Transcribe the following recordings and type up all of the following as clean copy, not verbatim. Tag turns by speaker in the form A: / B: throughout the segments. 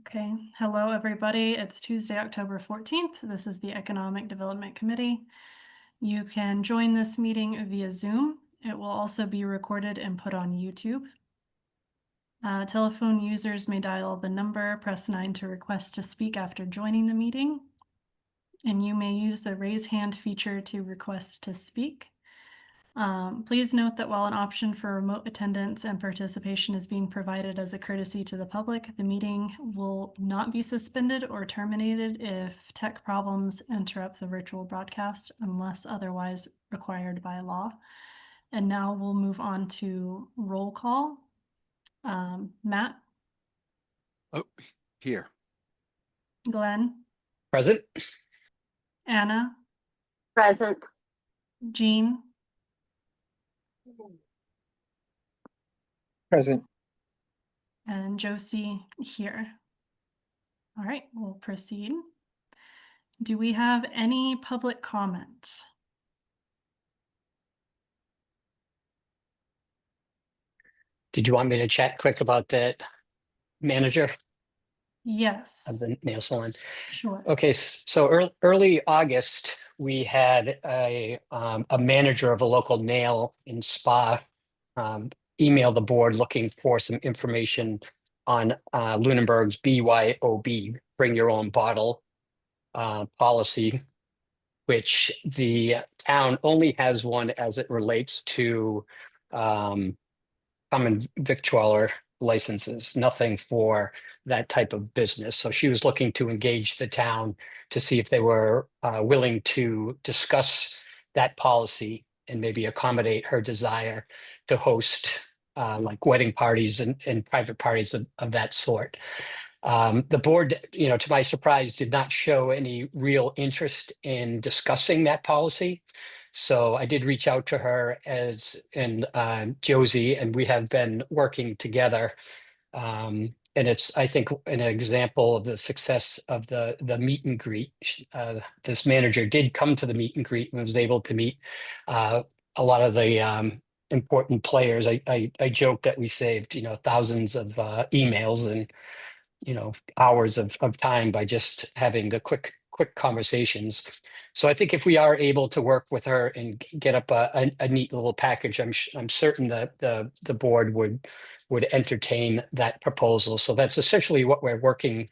A: Okay, hello everybody. It's Tuesday, October 14th. This is the Economic Development Committee. You can join this meeting via Zoom. It will also be recorded and put on YouTube. Telephone users may dial the number, press 9 to request to speak after joining the meeting. And you may use the raise hand feature to request to speak. Please note that while an option for remote attendance and participation is being provided as a courtesy to the public, the meeting will not be suspended or terminated if tech problems interrupt the virtual broadcast unless otherwise required by law. And now we'll move on to roll call. Matt,
B: Oh, here.
A: Glenn,
C: Present.
A: Anna,
D: Present.
A: Jean,
C: Present.
A: and Josie here. All right, we'll proceed. Do we have any public comment?
C: Did you want me to chat quick about that manager of
A: Yes,
C: the nail salon?
A: sure.
C: Okay, so early August, we had a manager of a local nail and spa email the board looking for some information on Lunenburg's BYOB, bring your own bottle policy, which the town only has one as it relates to common victualler licenses, nothing for that type of business. So she was looking to engage the town to see if they were willing to discuss that policy and maybe accommodate her desire to host like wedding parties and private parties of that sort. The board, to my surprise, did not show any real interest in discussing that policy. So I did reach out to her and Josie, and we have been working together. And it's, I think, an example of the success of the meet and greet. This manager did come to the meet and greet and was able to meet a lot of the important players. I joked that we saved, thousands of emails and hours of time by just having the quick conversations. So I think if we are able to work with her and get up a neat little package, I'm certain that the board would entertain that proposal. So that's essentially what we're working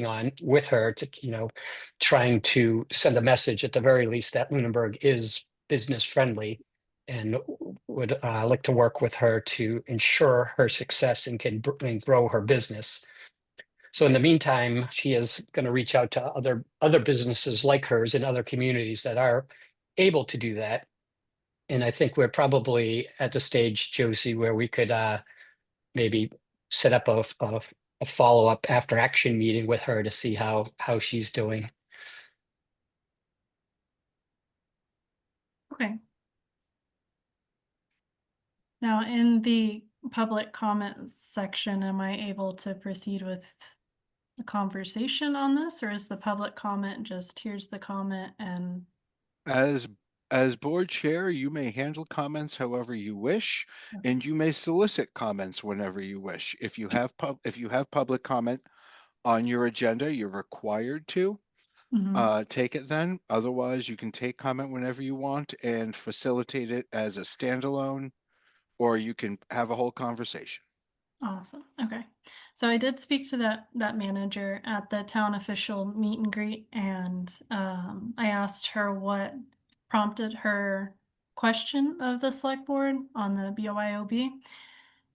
C: on with her to, trying to send a message at the very least that Lunenburg is business friendly and would like to work with her to ensure her success and can grow her business. So in the meantime, she is going to reach out to other businesses like hers in other communities that are able to do that. And I think we're probably at the stage, Josie, where we could maybe set up a follow-up after action meeting with her to see how she's doing.
A: Okay. Now, in the public comments section, am I able to proceed with a conversation on this, or is the public comment just here's the comment and
B: As board chair, you may handle comments however you wish, and you may solicit comments whenever you wish. If you have public comment on your agenda, you're required to
A: Mhm.
B: take it then. Otherwise, you can take comment whenever you want and facilitate it as a standalone, or you can have a whole conversation.
A: Awesome. Okay. So I did speak to that manager at the town official meet and greet, and I asked her what prompted her question of the select board on the BYOB.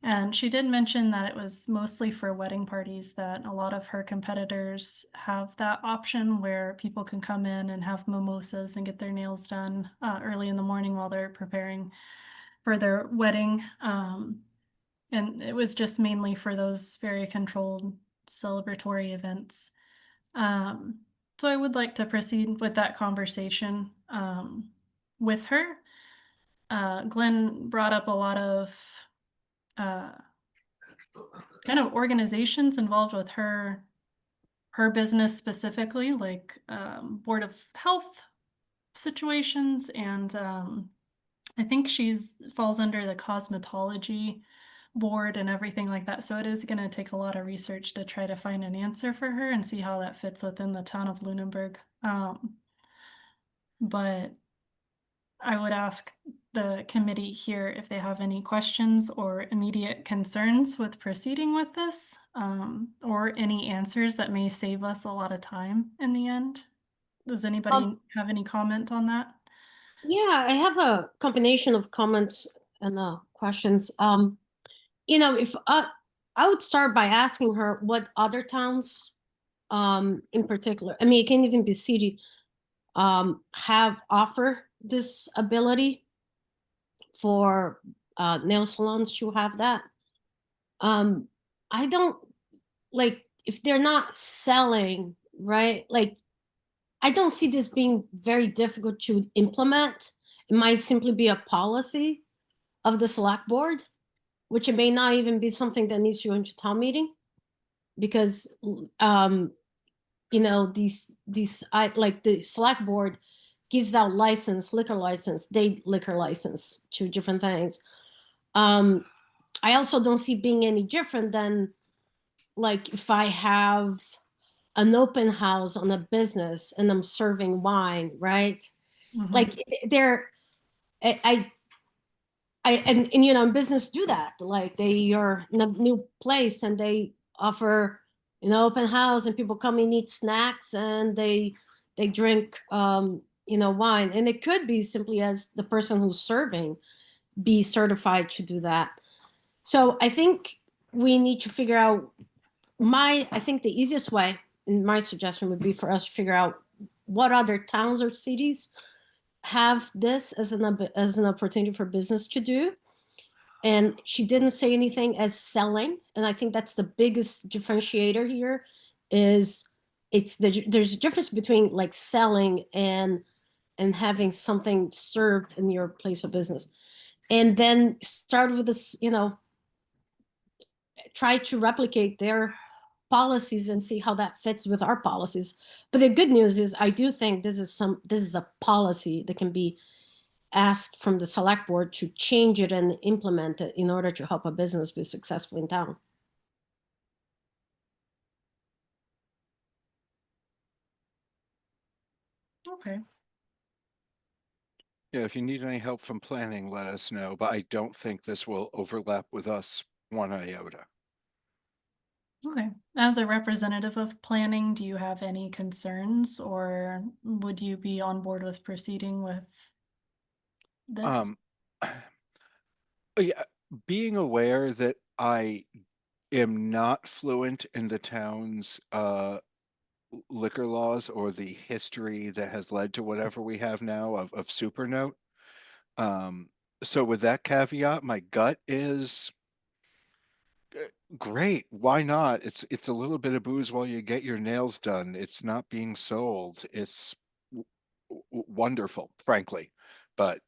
A: And she did mention that it was mostly for wedding parties, that a lot of her competitors have that option where people can come in and have mimosas and get their nails done early in the morning while they're preparing for their wedding. And it was just mainly for those very controlled celebratory events. So I would like to proceed with that conversation with her. Glenn brought up a lot of uh, kind of organizations involved with her business specifically, like Board of Health situations, and I think she's falls under the cosmetology board and everything like that. So it is going to take a lot of research to try to find an answer for her and see how that fits within the town of Lunenburg. But I would ask the committee here if they have any questions or immediate concerns with proceeding with this, or any answers that may save us a lot of time in the end. Does anybody have any comment on that?
D: Yeah, I have a combination of comments and questions. If I would start by asking her what other towns, in particular, I mean, it can even be city, have offer this ability for nail salons to have that. I don't like if they're not selling, right? Like, I don't see this being very difficult to implement. It might simply be a policy of the select board, which it may not even be something that needs to go into town meeting, because like the select board gives out liquor license, day liquor license to different things. I also don't see being any different than like if I have an open house on a business and I'm serving wine, right?
A: Mhm.
D: Like they're, I and business do that. Like they are in a new place and they offer open house and people come and eat snacks and they drink wine, and it could be simply as the person who's serving be certified to do that. So I think we need to figure out I think the easiest way, and my suggestion would be for us to figure out what other towns or cities have this as an opportunity for business to do. And she didn't say anything as selling, and I think that's the biggest differentiator here. There's a difference between like selling and having something served in your place of business, and then start with this, try to replicate their policies and see how that fits with our policies. But the good news is I do think this is a policy that can be asked from the select board to change it and implement it in order to help a business be successful in town.
A: Okay.
B: Yeah, if you need any help from planning, let us know, but I don't think this will overlap with us one iota.
A: Okay. As a representative of planning, do you have any concerns, or would you be on board with proceeding with this?
B: Yeah, being aware that I am not fluent in the town's liquor laws or the history that has led to whatever we have now of Supernote. So with that caveat, my gut is great. Why not? It's a little bit of booze while you get your nails done. It's not being sold. It's wonderful, frankly. But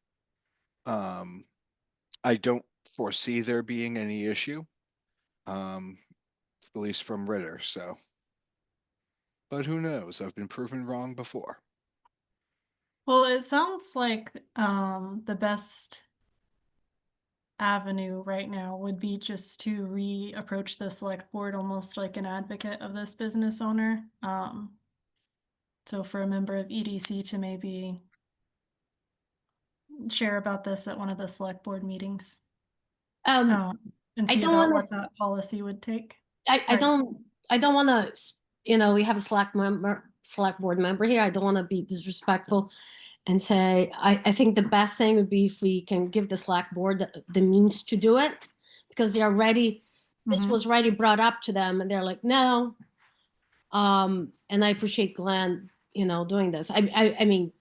B: I don't foresee there being any issue, at least from Ritter. So, but who knows? I've been proven wrong before.
A: Well, it sounds like the best avenue right now would be just to reapproach the select board almost like an advocate of this business owner. So for a member of EDC to maybe share about this at one of the select board meetings, and
D: I
A: see
D: don't
A: about
D: wanna
A: what that policy would take.
D: I
A: Sorry.
D: don't want to, we have a select board member here. I don't want to be disrespectful and say, I think the best thing would be if we can give the select board the means to do it, because they already, this
A: Mhm.
D: was already brought up to them and they're like, no. And I appreciate Glenn, doing this. I mean,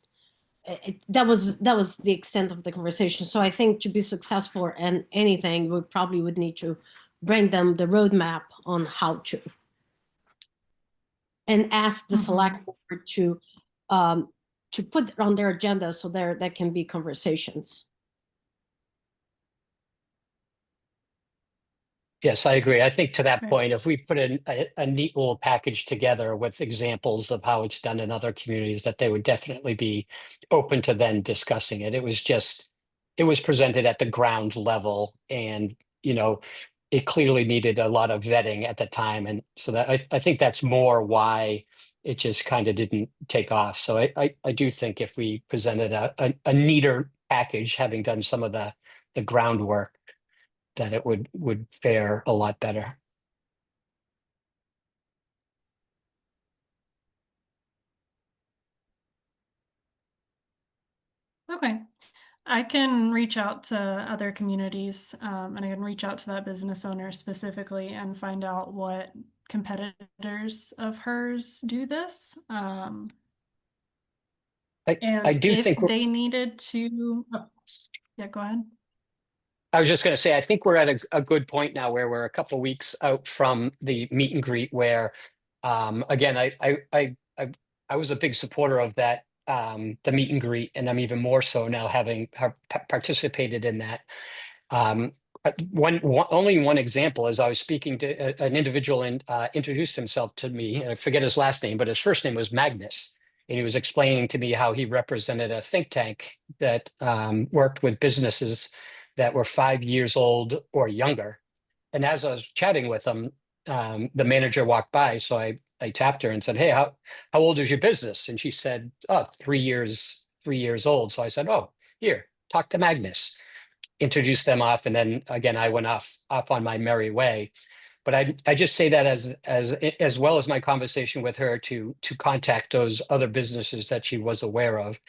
D: that was the extent of the conversation. So I think to be successful in anything, we probably would need to bring them the roadmap on how to, and ask the select board to put it on their agenda so there can be conversations.
C: Yes, I agree. I think to that
A: Right.
C: point, if we put a neat little package together with examples of how it's done in other communities, that they would definitely be open to then discussing it. It was presented at the ground level, and it clearly needed a lot of vetting at the time. And so that I think that's more why it just kind of didn't take off. So I do think if we presented a neater package, having done some of the groundwork, that it would fare a lot better.
A: Okay. I can reach out to other communities, and I can reach out to that business owner specifically and find out what competitors of hers do this.
C: I
A: And
C: do
A: if
C: think
A: they needed to, oh, yeah, go ahead.
C: I was just going to say, I think we're at a good point now where we're a couple weeks out from the meet and greet where, again, I was a big supporter of that, the meet and greet, and I'm even more so now having participated in that. Um, only one example is I was speaking to an individual and introduced himself to me, and I forget his last name, but his first name was Magnus. And he was explaining to me how he represented a think tank that worked with businesses that were 5 years old or younger. And as I was chatting with him, the manager walked by. So I tapped her and said, "Hey, how old is your business?" And she said, "Oh, 3 years old." So I said, "Oh, here, talk to Magnus." Introduced them off, and then again I went off on my merry way. But I just say that as well as my conversation with her to contact those other businesses that she was aware of.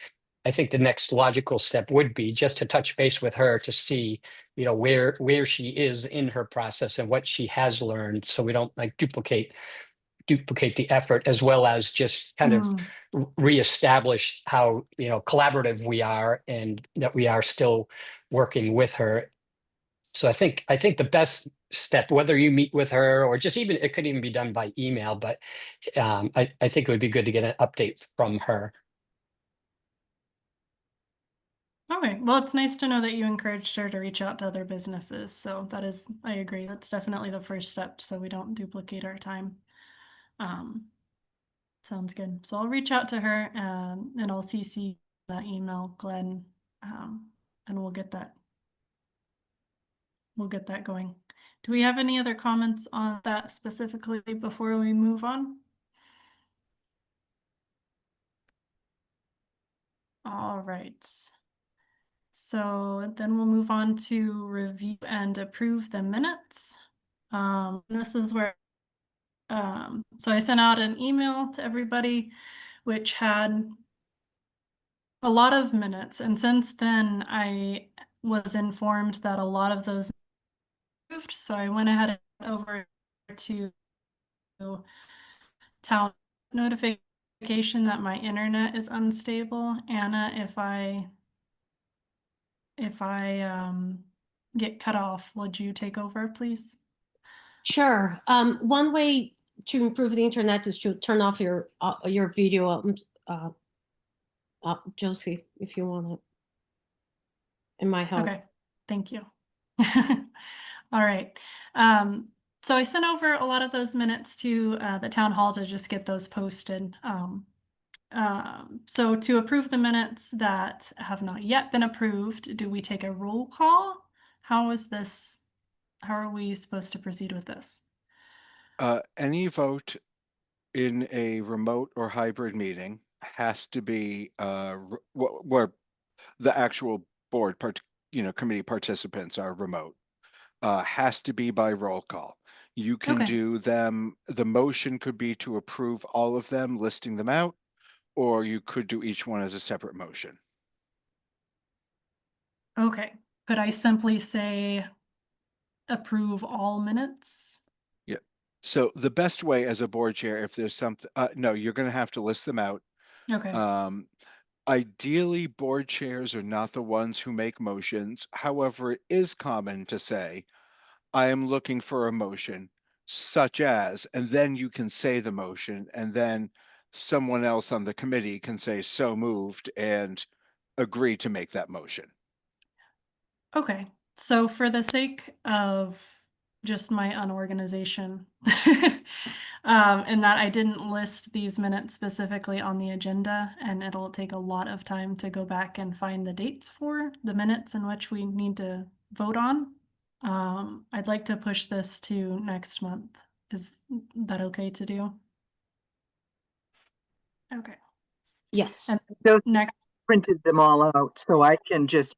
C: I think the next logical step would be just to touch base with her to see, where she is in her process and what she has learned, so we don't like duplicate the effort, as well as just kind of reestablish how collaborative we are and that we are still working with her. So I think the best step, whether you meet with her or just even it could even be done by email, but I think it would be good to get an update from her.
A: Okay, well, it's nice to know that you encouraged her to reach out to other businesses. So that is, I agree, that's definitely the first step so we don't duplicate our time. Sounds good. So I'll reach out to her and I'll CC that email, Glenn, and we'll get that going. Do we have any other comments on that specifically before we move on? All right. So then we'll move on to review and approve the minutes. This is where, so I sent out an email to everybody, which had a lot of minutes. And since then, I was informed that a lot of those moved. So I went ahead and over to town notification that my internet is unstable. Anna, if I get cut off, would you take over, please?
D: Sure. One way to improve the internet is to turn off your video, Josie, if you want it. It might help.
A: Okay, thank you. All right. So I sent over a lot of those minutes to the town hall to just get those posted. So to approve the minutes that have not yet been approved, do we take a roll call? How are we supposed to proceed with this?
B: Any vote in a remote or hybrid meeting has to be where the actual board committee participants are remote. Has to be by roll call. You can
A: Okay.
B: do them. The motion could be to approve all of them, listing them out, or you could do each one as a separate motion.
A: Okay. Could I simply say approve all minutes?
B: Yeah. So the best way as a board chair, if there's something, no, you're going to have to list them out.
A: Okay.
B: Ideally, board chairs are not the ones who make motions. However, it is common to say, I am looking for a motion such as, and then you can say the motion, and then someone else on the committee can say so moved and agree to make that motion.
A: Okay. So for the sake of just my unorganization, and that I didn't list these minutes specifically on the agenda, and it'll take a lot of time to go back and find the dates for the minutes in which we need to vote on. I'd like to push this to next month. Is that okay to do? Okay.
D: Yes,
A: And
E: Those
A: next,
E: printed them all out, so I can just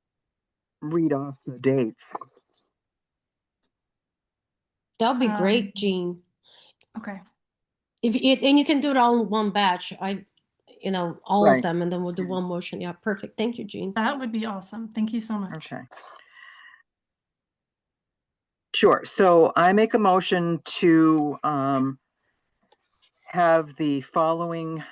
E: read off the dates.
D: that'll be
A: Um,
D: great, Jean.
A: okay.
D: If you, and you can do it all in one batch. All of
E: Right.
D: them, and then we'll do one motion. Yeah, perfect. Thank you, Jean.
A: That would be awesome. Thank you so much.
E: Okay. Sure. So I make a motion to have the following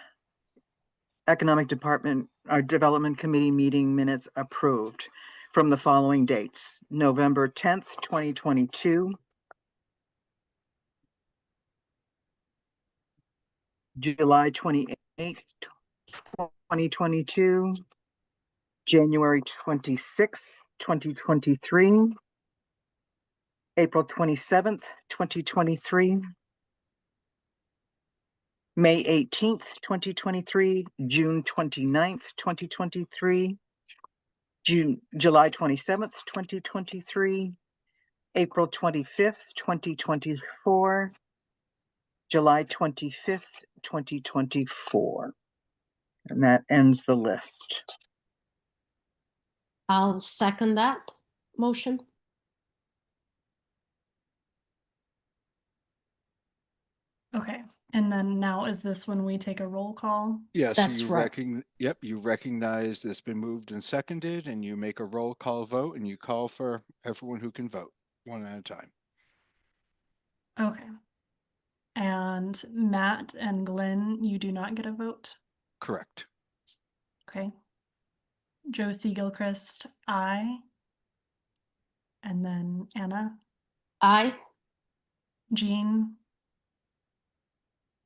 E: Economic Department or Development Committee meeting minutes approved from the following dates: November 10th, 2022, July 28th, 2022, January 26th, 2023, April 27th, 2023, May 18th, 2023, June 29th, 2023, July 27th, 2023, April 25th, 2024, July 25th, 2024. And that ends the list.
D: I'll second that motion.
A: Okay. And then now is this when we take a roll call?
B: Yeah, so
D: That's
B: you
D: right.
B: you recognize it's been moved and seconded, and you make a roll call vote, and you call for everyone who can vote one at a time.
A: Okay. And Matt and Glenn, you do not get a vote.
B: Correct.
A: Okay. Josie Gilchrist, aye. And then Anna,
D: Aye.
A: Jean,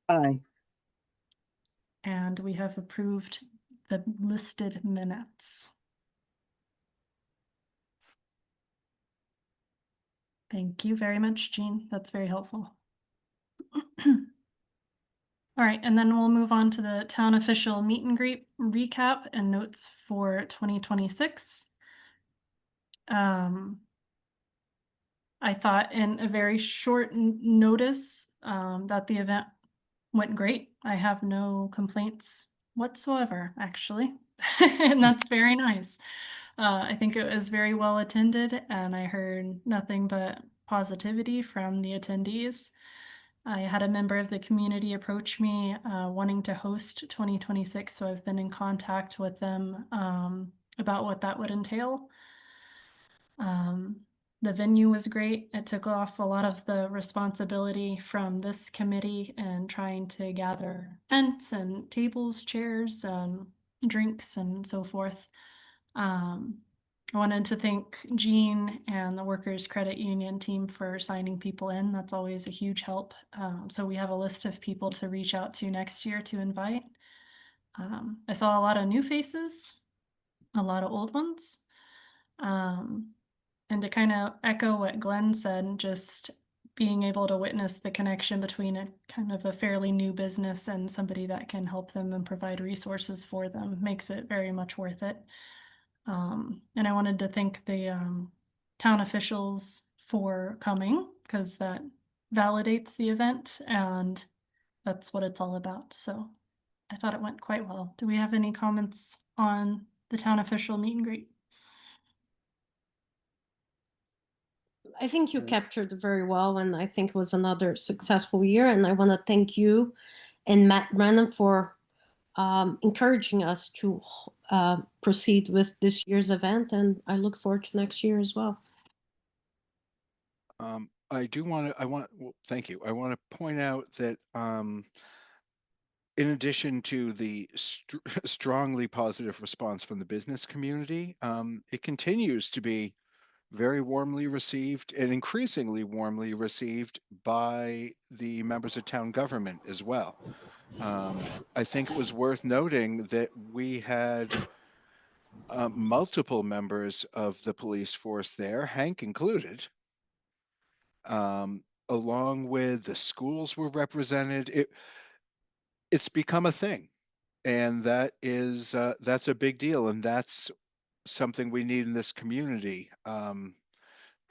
E: Aye.
A: and we have approved the listed minutes. Thank you very much, Jean. That's very helpful. All right, and then we'll move on to the town official meet and greet recap and notes for 2026. I thought in a very short notice that the event went great. I have no complaints whatsoever, actually, and that's very nice. I think it was very well attended, and I heard nothing but positivity from the attendees. I had a member of the community approach me wanting to host 2026, so I've been in contact with them about what that would entail. The venue was great. It took off a lot of the responsibility from this committee and trying to gather tents and tables, chairs, drinks, and so forth. I wanted to thank Jean and the Workers Credit Union team for signing people in. That's always a huge help. So we have a list of people to reach out to next year to invite. I saw a lot of new faces, a lot of old ones. And to kind of echo what Glenn said, just being able to witness the connection between a kind of a fairly new business and somebody that can help them and provide resources for them makes it very much worth it. And I wanted to thank the town officials for coming, because that validates the event and that's what it's all about. So I thought it went quite well. Do we have any comments on the town official meet and greet?
D: I think you captured it very well, and I think it was another successful year. And I want to thank you and Matt Brennan for encouraging us to proceed with this year's event, and I look forward to next year as well.
B: Thank you. I want to point out that in addition to the strongly positive response from the business community, it continues to be very warmly received and increasingly warmly received by the members of town government as well. I think it was worth noting that we had multiple members of the police force there, Hank included. Along with the schools were represented. It's become a thing, and that's a big deal, and that's something we need in this community.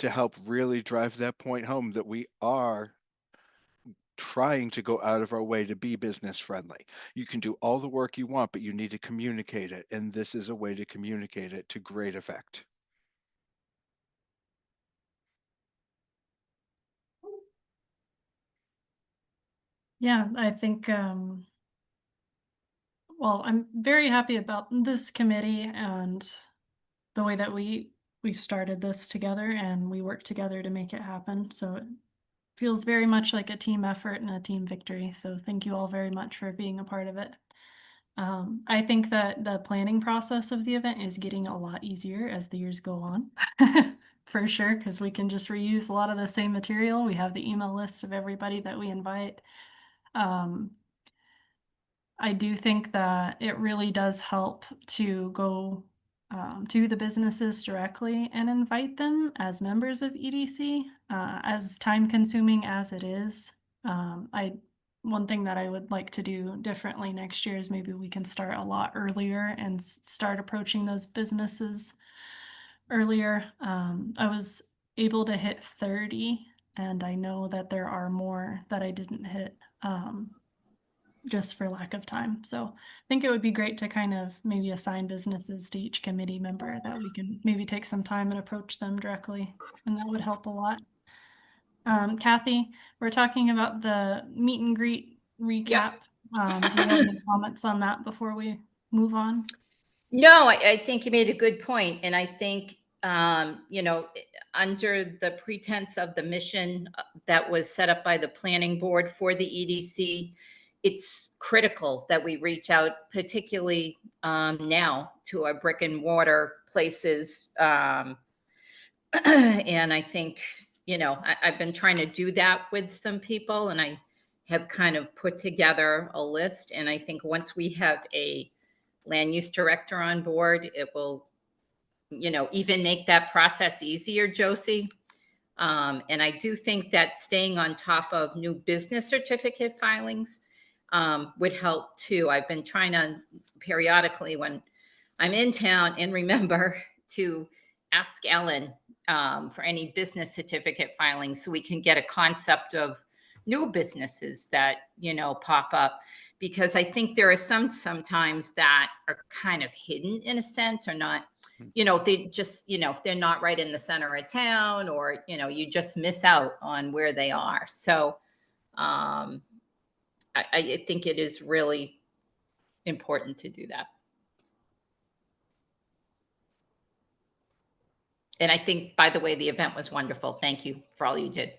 B: to help really drive that point home that we are trying to go out of our way to be business friendly. You can do all the work you want, but you need to communicate it. And this is a way to communicate it to great effect.
A: Yeah, I think, well, I'm very happy about this committee and the way that we started this together and we worked together to make it happen. So it feels very much like a team effort and a team victory. So thank you all very much for being a part of it. I think that the planning process of the event is getting a lot easier as the years go on, for sure, because we can just reuse a lot of the same material. We have the email list of everybody that we invite. I do think that it really does help to go to the businesses directly and invite them as members of EDC. As time consuming as it is, one thing that I would like to do differently next year is maybe we can start a lot earlier and start approaching those businesses earlier. I was able to hit 30, and I know that there are more that I didn't hit. Just for lack of time. So I think it would be great to kind of maybe assign businesses to each committee member that we can maybe take some time and approach them directly, and that would help a lot. Kathy, we're talking about the meet and greet recap. Do you have any comments on that before we move on?
F: No, I think you made a good point. And I think, under the pretense of the mission that was set up by the planning board for the EDC, it's critical that we reach out, particularly now, to our brick and mortar places. And I think, I've been trying to do that with some people, and I have kind of put together a list. And I think once we have a land use director on board, it will, even make that process easier, Josie. And I do think that staying on top of new business certificate filings would help too. I've been trying to periodically, when I'm in town, and remember to ask Ellen for any business certificate filings so we can get a concept of new businesses that, pop up. Because I think there are sometimes that are kind of hidden in a sense, or not, they just, if they're not right in the center of town, or, you just miss out on where they are. So I think it is really important to do that. And I think, by the way, the event was wonderful. Thank you for all you did.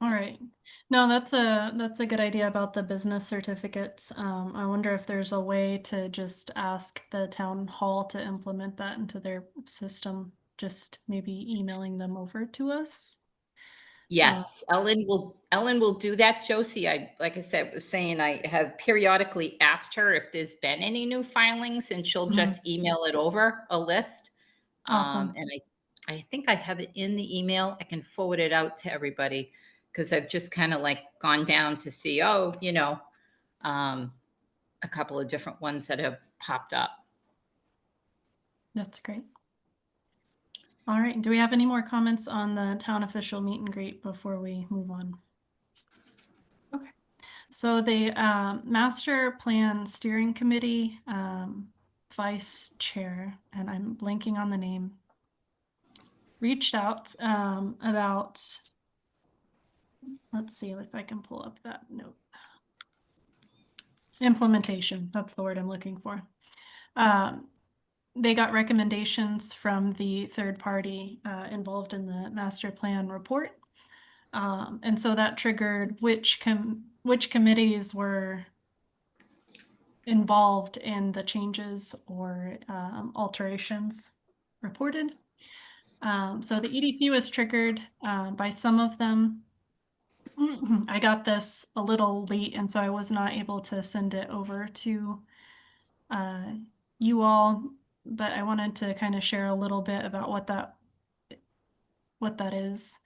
A: All right. No, that's a good idea about the business certificates. I wonder if there's a way to just ask the town hall to implement that into their system, just maybe emailing them over to us.
F: Yes, Ellen will do that, Josie. Like I said, was saying, I have periodically asked her if there's been any new filings, and she'll just email it over, a list.
A: Awesome.
F: And I think I have it in the email. I can forward it out to everybody, because I've just kind of like gone down to see, a couple of different ones that have popped up.
A: That's great. All right. Do we have any more comments on the town official meet and greet before we move on? Okay. So the master plan steering committee vice chair, and I'm blanking on the name, reached out about, let's see if I can pull up that note. Implementation, that's the word I'm looking for. They got recommendations from the third party involved in the master plan report. And so that triggered which committees were involved in the changes or alterations reported. So the EDC was triggered by some of them. I got this a little late, and so I was not able to send it over to you all, but I wanted to kind of share a little bit about what that is.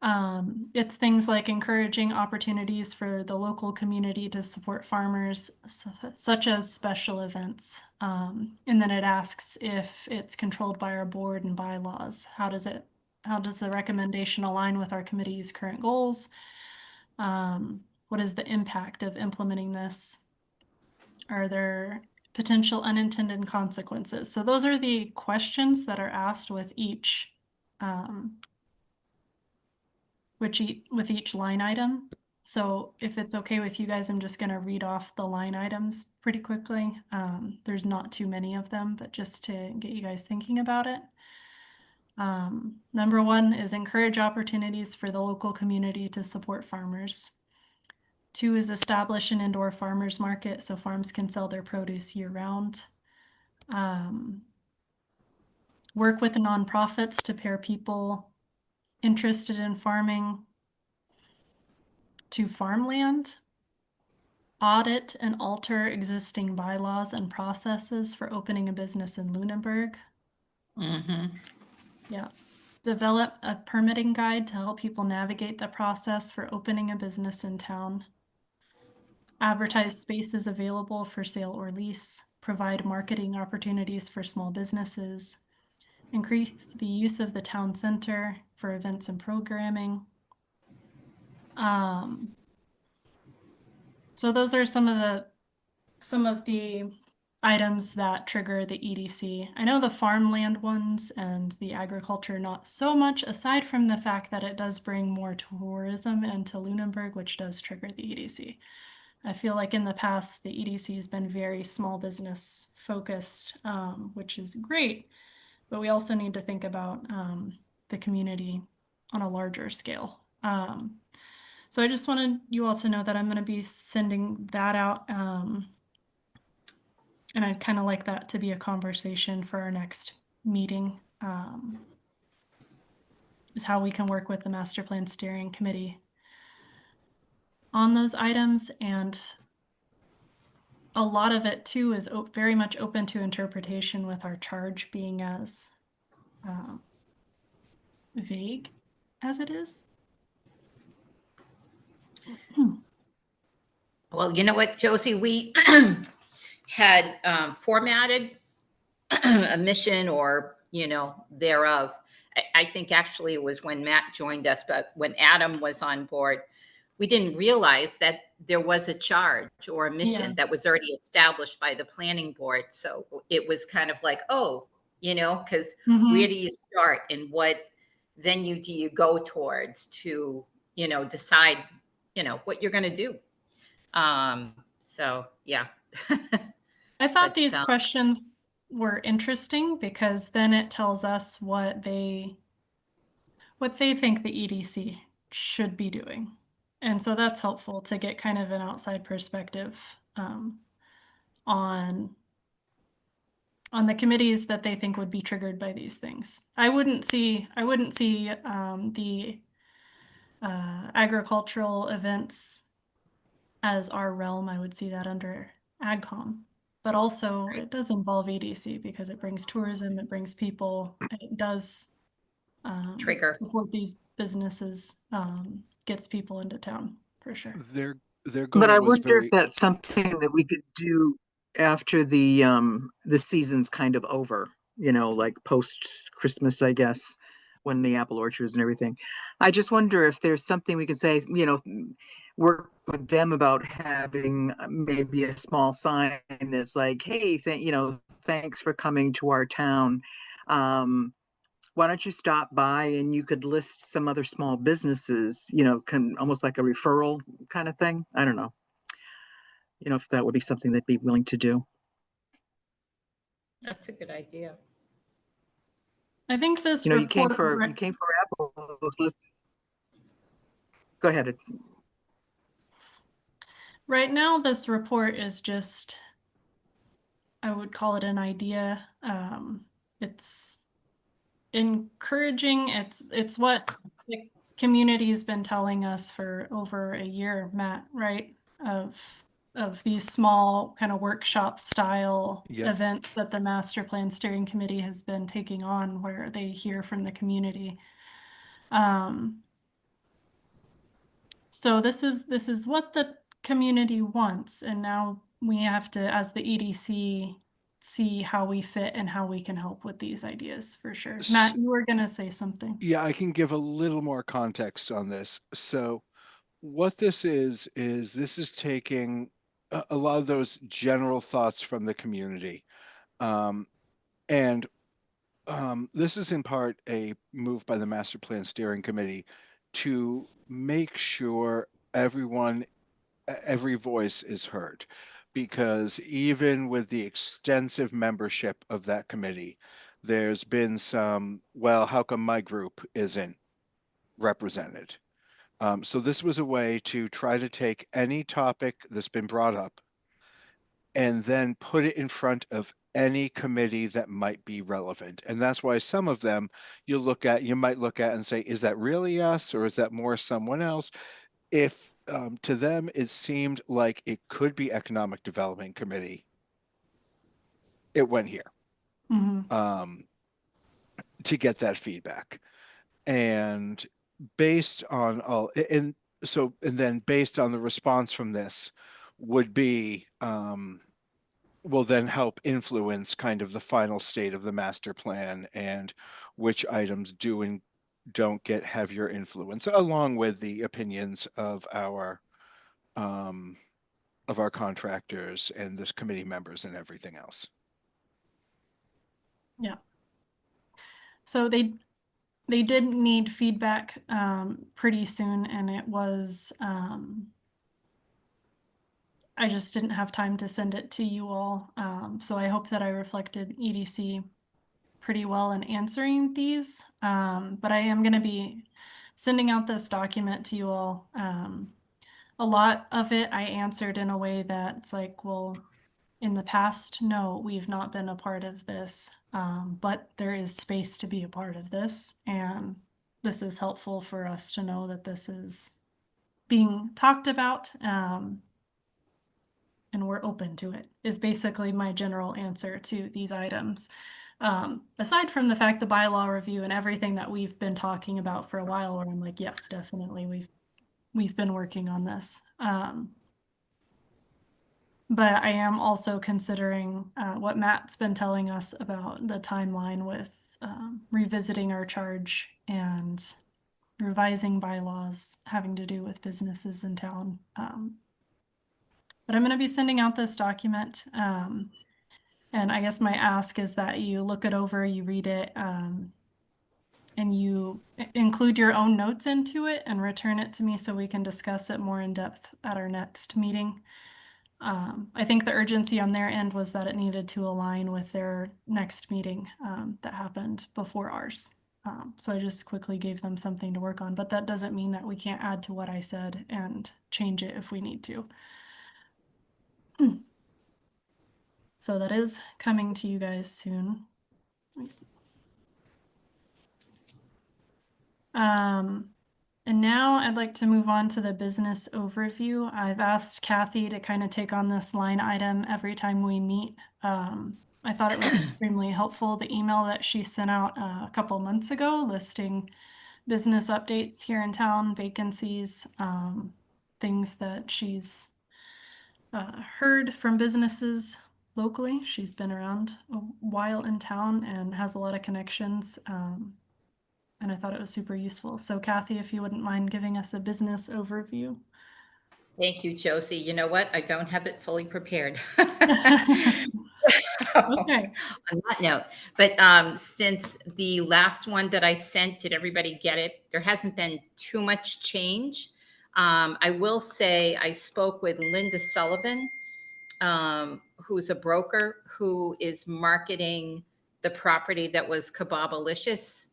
A: It's things like encouraging opportunities for the local community to support farmers, such as special events. And then it asks if it's controlled by our board and bylaws. How does the recommendation align with our committee's current goals? What is the impact of implementing this? Are there potential unintended consequences? So those are the questions that are asked with each with each line item. So if it's okay with you guys, I'm just going to read off the line items pretty quickly. There's not too many of them, but just to get you guys thinking about it. Number 1 is encourage opportunities for the local community to support farmers. 2 is establish an indoor farmers market so farms can sell their produce year round. Work with nonprofits to pair people interested in farming to farmland. Audit and alter existing bylaws and processes for opening a business in Lunenburg. Yeah. Develop a permitting guide to help people navigate the process for opening a business in town. Advertise spaces available for sale or lease. Provide marketing opportunities for small businesses. Increase the use of the town center for events and programming. So those are some of the items that trigger the EDC. I know the farmland ones and the agriculture not so much, aside from the fact that it does bring more tourism into Lunenburg, which does trigger the EDC. I feel like in the past, the EDC has been very small business focused, which is great, but we also need to think about the community on a larger scale. So I just wanted you all to know that I'm going to be sending that out. And I'd kind of like that to be a conversation for our next meeting, is how we can work with the Master Plan Steering Committee on those items. And a lot of it too is very much open to interpretation, with our charge being as vague as it is.
F: Well, you know what, Josie, we had formatted a mission or, thereof. I think actually it was when Matt joined us, but when Adam was on board, we didn't realize that there was a charge or a mission that was already established by the planning board. So it was kind of like, because where do you start and what venue do you go towards to, decide, what you're going to do. So yeah.
A: I thought these questions were interesting because then it tells us what they think the EDC should be doing. And so that's helpful to get kind of an outside perspective on the committees that they think would be triggered by these things. I wouldn't see the agricultural events as our realm. I would see that under AgCom. But also it does involve EDC because it brings tourism, it brings people, it does
F: trigger
A: support these businesses, gets people into town for sure.
B: Their goal
E: But I
B: was
E: wonder
B: very.
E: if that's something that we could do after the season's kind of over, like post Christmas, I guess, when the apple orchards and everything. I just wonder if there's something we could say, work with them about having maybe a small sign that's like, hey, thanks for coming to our town. Why don't you stop by and you could list some other small businesses, almost like a referral kind of thing. I don't know. If that would be something they'd be willing to do.
F: That's a good idea.
A: I think this
E: you came for
A: report,
E: apples. Go ahead.
A: right now, this report is just, I would call it an idea. It's encouraging. It's what the community's been telling us for over a year, Matt, right? Of these small kind of workshop style events that the Master Plan Steering Committee has been taking on, where they hear from the community. So this is what the community wants, and now we have to, as the EDC, see how we fit and how we can help with these ideas for sure. Matt, you were gonna say something.
B: Yeah, I can give a little more context on this. So what this is this is taking a lot of those general thoughts from the community. And this is in part a move by the Master Plan Steering Committee to make sure every voice is heard. Because even with the extensive membership of that committee, there's been some, well, how come my group isn't represented? So this was a way to try to take any topic that's been brought up and then put it in front of any committee that might be relevant. And that's why some of them you might look at and say, is that really us or is that more someone else? If to them it seemed like it could be Economic Development Committee, it went here to get that feedback. And based on and then based on the response from this would be will then help influence kind of the final state of the master plan and which items do and don't get heavier influence, along with the opinions of our contractors and this committee members and everything else.
A: Yeah. So they did need feedback pretty soon, and it was I just didn't have time to send it to you all. So I hope that I reflected EDC pretty well in answering these. But I am going to be sending out this document to you all. A lot of it I answered in a way that's like, well, in the past, no, we've not been a part of this, but there is space to be a part of this. And this is helpful for us to know that this is being talked about. And we're open to it, is basically my general answer to these items. Aside from the fact the bylaw review and everything that we've been talking about for a while, where I'm like, yes, definitely, we've been working on this. But I am also considering what Matt's been telling us about the timeline with revisiting our charge and revising bylaws having to do with businesses in town. But I'm going to be sending out this document. And I guess my ask is that you look it over, you read it, and you include your own notes into it and return it to me so we can discuss it more in depth at our next meeting. I think the urgency on their end was that it needed to align with their next meeting that happened before ours. So I just quickly gave them something to work on, but that doesn't mean that we can't add to what I said and change it if we need to. So that is coming to you guys soon. Let me see. And now I'd like to move on to the business overview. I've asked Kathy to kind of take on this line item every time we meet. I thought it was extremely helpful, the email that she sent out a couple months ago listing business updates here in town, vacancies, things that she's heard from businesses locally. She's been around a while in town and has a lot of connections. And I thought it was super useful. So Kathy, if you wouldn't mind giving us a business overview.
F: Thank you, Josie. You know what? I don't have it fully prepared.
A: Okay.
F: On that note, but since the last one that I sent, did everybody get it? There hasn't been too much change. I will say I spoke with Linda Sullivan, who's a broker who is marketing the property that was Kebabalicious.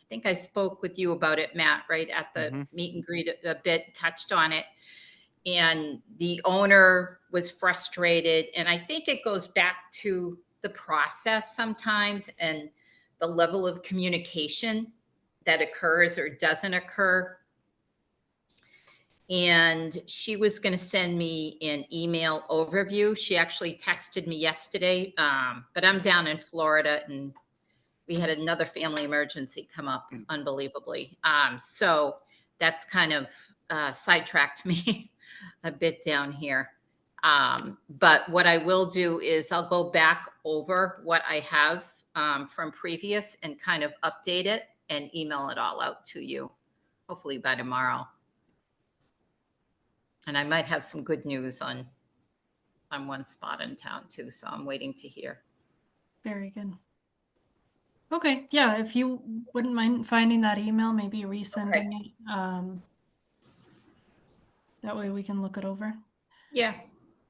F: I think I spoke with you about it, Matt, right at the meet and greet a bit, touched on it. And the owner was frustrated. And I think it goes back to the process sometimes and the level of communication that occurs or doesn't occur. And she was going to send me an email overview. She actually texted me yesterday, but I'm down in Florida and we had another family emergency come up unbelievably. So that's kind of sidetracked me a bit down here. But what I will do is I'll go back over what I have from previous and kind of update it and email it all out to you, hopefully by tomorrow. And I might have some good news on one spot in town too, so I'm waiting to hear.
A: Very good. Okay, yeah, if you wouldn't mind finding that email, maybe resending it. That way we can look it over.
F: Yeah,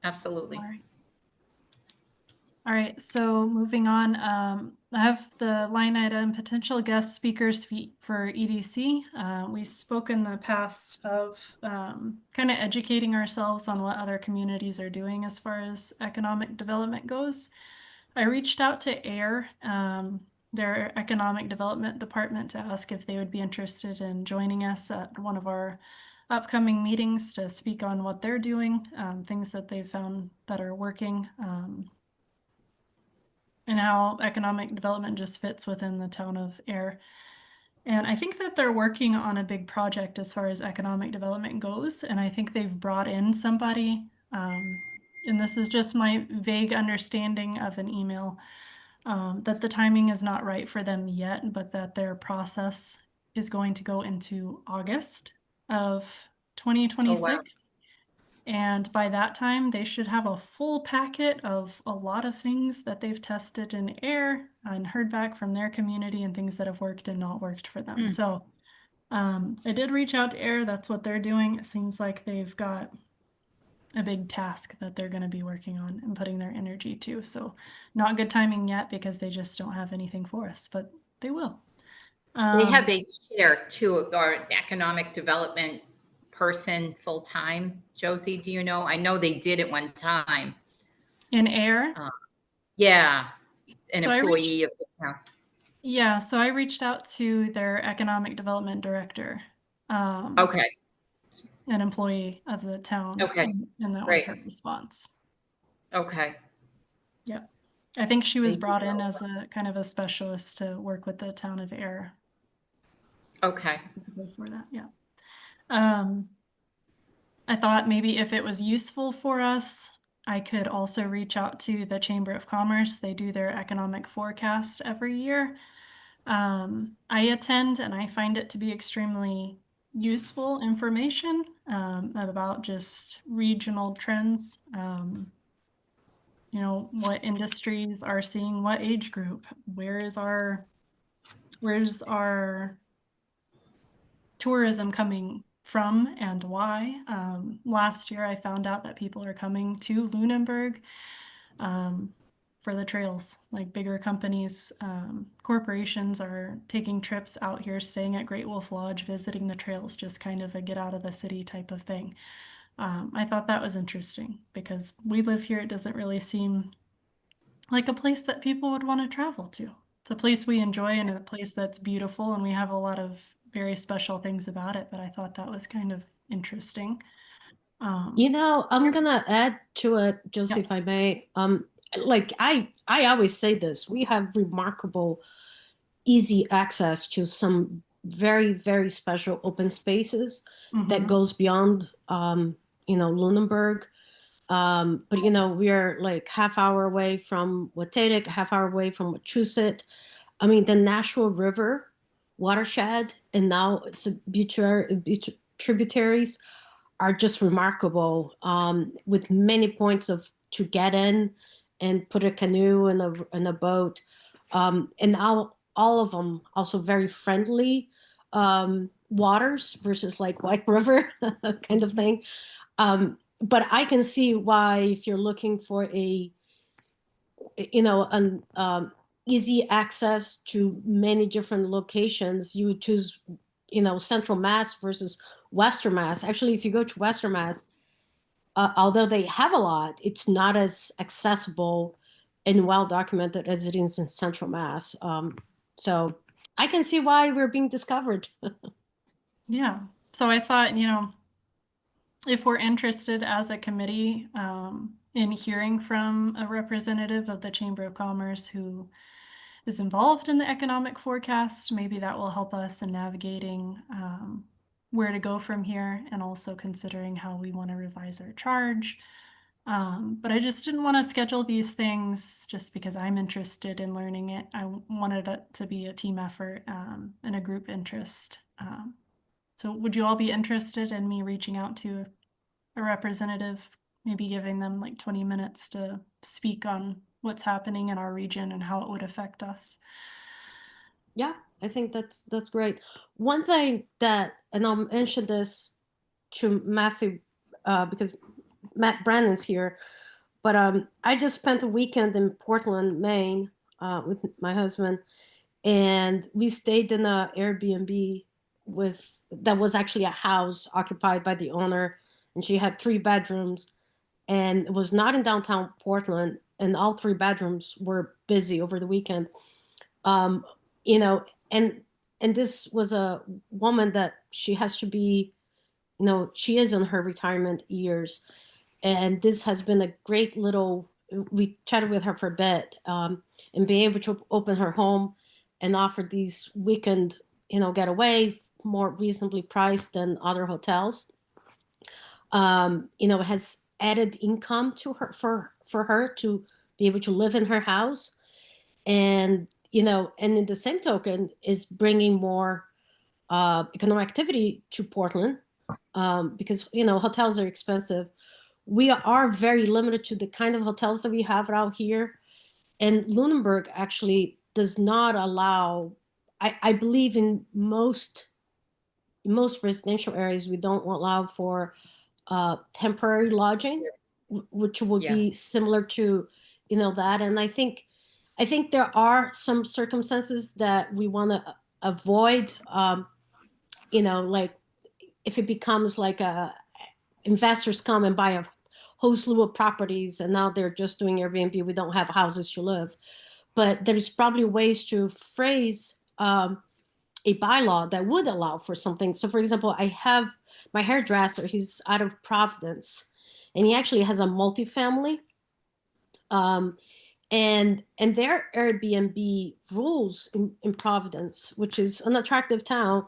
F: absolutely.
A: All right. All right, so moving on, I have the line item potential guest speakers for EDC. We spoke in the past of kind of educating ourselves on what other communities are doing as far as economic development goes. I reached out to AIR, their economic development department, to ask if they would be interested in joining us at one of our upcoming meetings to speak on what they're doing, things that they've found that are working, and how economic development just fits within the town of Air. And I think that they're working on a big project as far as economic development goes. And I think they've brought in somebody, and this is just my vague understanding of an email, that the timing is not right for them yet, but that their process is going to go into August of 2026. And by that time, they should have a full packet of a lot of things that they've tested in Air and heard back from their community and things that have worked and not worked for them. So I did reach out to Air. That's what they're doing. It seems like they've got a big task that they're going to be working on and putting their energy to. So not good timing yet because they just don't have anything for us, but they will.
F: They have a chair too, or an economic development person full-time. Josie, do you know? I know they did at one time.
A: In Air?
F: Yeah, an
A: So
F: employee of the town.
A: Yeah, so I reached out to their economic development director,
F: Okay,
A: an employee of the town.
F: Okay,
A: And that was
F: great.
A: her response.
F: okay.
A: Yep. I think she was
F: Thank you,
A: brought in
F: Rose.
A: as a kind of a specialist to work with the town of Air
F: Okay,
A: specifically for that. Yeah. I thought maybe if it was useful for us, I could also reach out to the Chamber of Commerce. They do their economic forecast every year. I attend and I find it to be extremely useful information about just regional trends. You know, what industries are seeing what age group, where's our tourism coming from and why. Last year I found out that people are coming to Lunenburg for the trails. Like bigger companies, corporations are taking trips out here, staying at Great Wolf Lodge, visiting the trails, just kind of a get out of the city type of thing. I thought that was interesting because we live here. It doesn't really seem like a place that people would want to travel to. It's a place we enjoy and a place that's beautiful, and we have a lot of very special things about it, but I thought that was kind of interesting.
D: You know, I'm gonna add to it, Josie,
A: Yeah.
D: if I may. Like I always say this: we have remarkable, easy access to some very, very special open spaces that
A: Mhm.
D: goes beyond, Lunenburg. But we are like half hour away from Watatic, half hour away from Wachusett. I mean, the Nashua River watershed, and now it's tributaries are just remarkable, with many points to get in and put a canoe and a boat, and all of them also very friendly waters versus like White River kind of thing. But I can see why, if you're looking for an easy access to many different locations, you would choose, Central Mass versus Western Mass. Actually, if you go to Western Mass, although they have a lot, it's not as accessible and well documented as it is in Central Mass. So I can see why we're being discovered.
A: Yeah. So I thought, if we're interested as a committee in hearing from a representative of the Chamber of Commerce who is involved in the economic forecast, maybe that will help us in navigating where to go from here, and also considering how we want to revise our charge. But I just didn't want to schedule these things just because I'm interested in learning it. I wanted it to be a team effort, and a group interest. So would you all be interested in me reaching out to a representative, maybe giving them like 20 minutes to speak on what's happening in our region and how it would affect us?
D: Yeah, I think that's great. One thing that, and I'll mention this to Matthew, because Matt Brandon's here, but I just spent a weekend in Portland, Maine, with my husband, and we stayed in a Airbnb with that was actually a house occupied by the owner, and she had 3 bedrooms, and it was not in downtown Portland, and all 3 bedrooms were busy over the weekend. Um, you know, and this was a woman that she has to be, she is in her retirement years, and this has been a great little. We chatted with her for a bit, and being able to open her home and offer these weekend, getaway, more reasonably priced than other hotels. Has added income to her for her to be able to live in her house, and and in the same token is bringing more economic activity to Portland, because hotels are expensive. We are very limited to the kind of hotels that we have out here, and Lunenburg actually does not allow. I believe in most residential areas we don't allow for temporary lodging, which would
F: Yeah.
D: be similar to that. And I think there are some circumstances that we want to avoid. Like if it becomes like investors come and buy a whole slew of properties and now they're just doing Airbnb, we don't have houses to live. But there's probably ways to phrase a bylaw that would allow for something. So for example, I have my hairdresser, he's out of Providence, and he actually has a multifamily. And their Airbnb rules in Providence, which is an attractive town,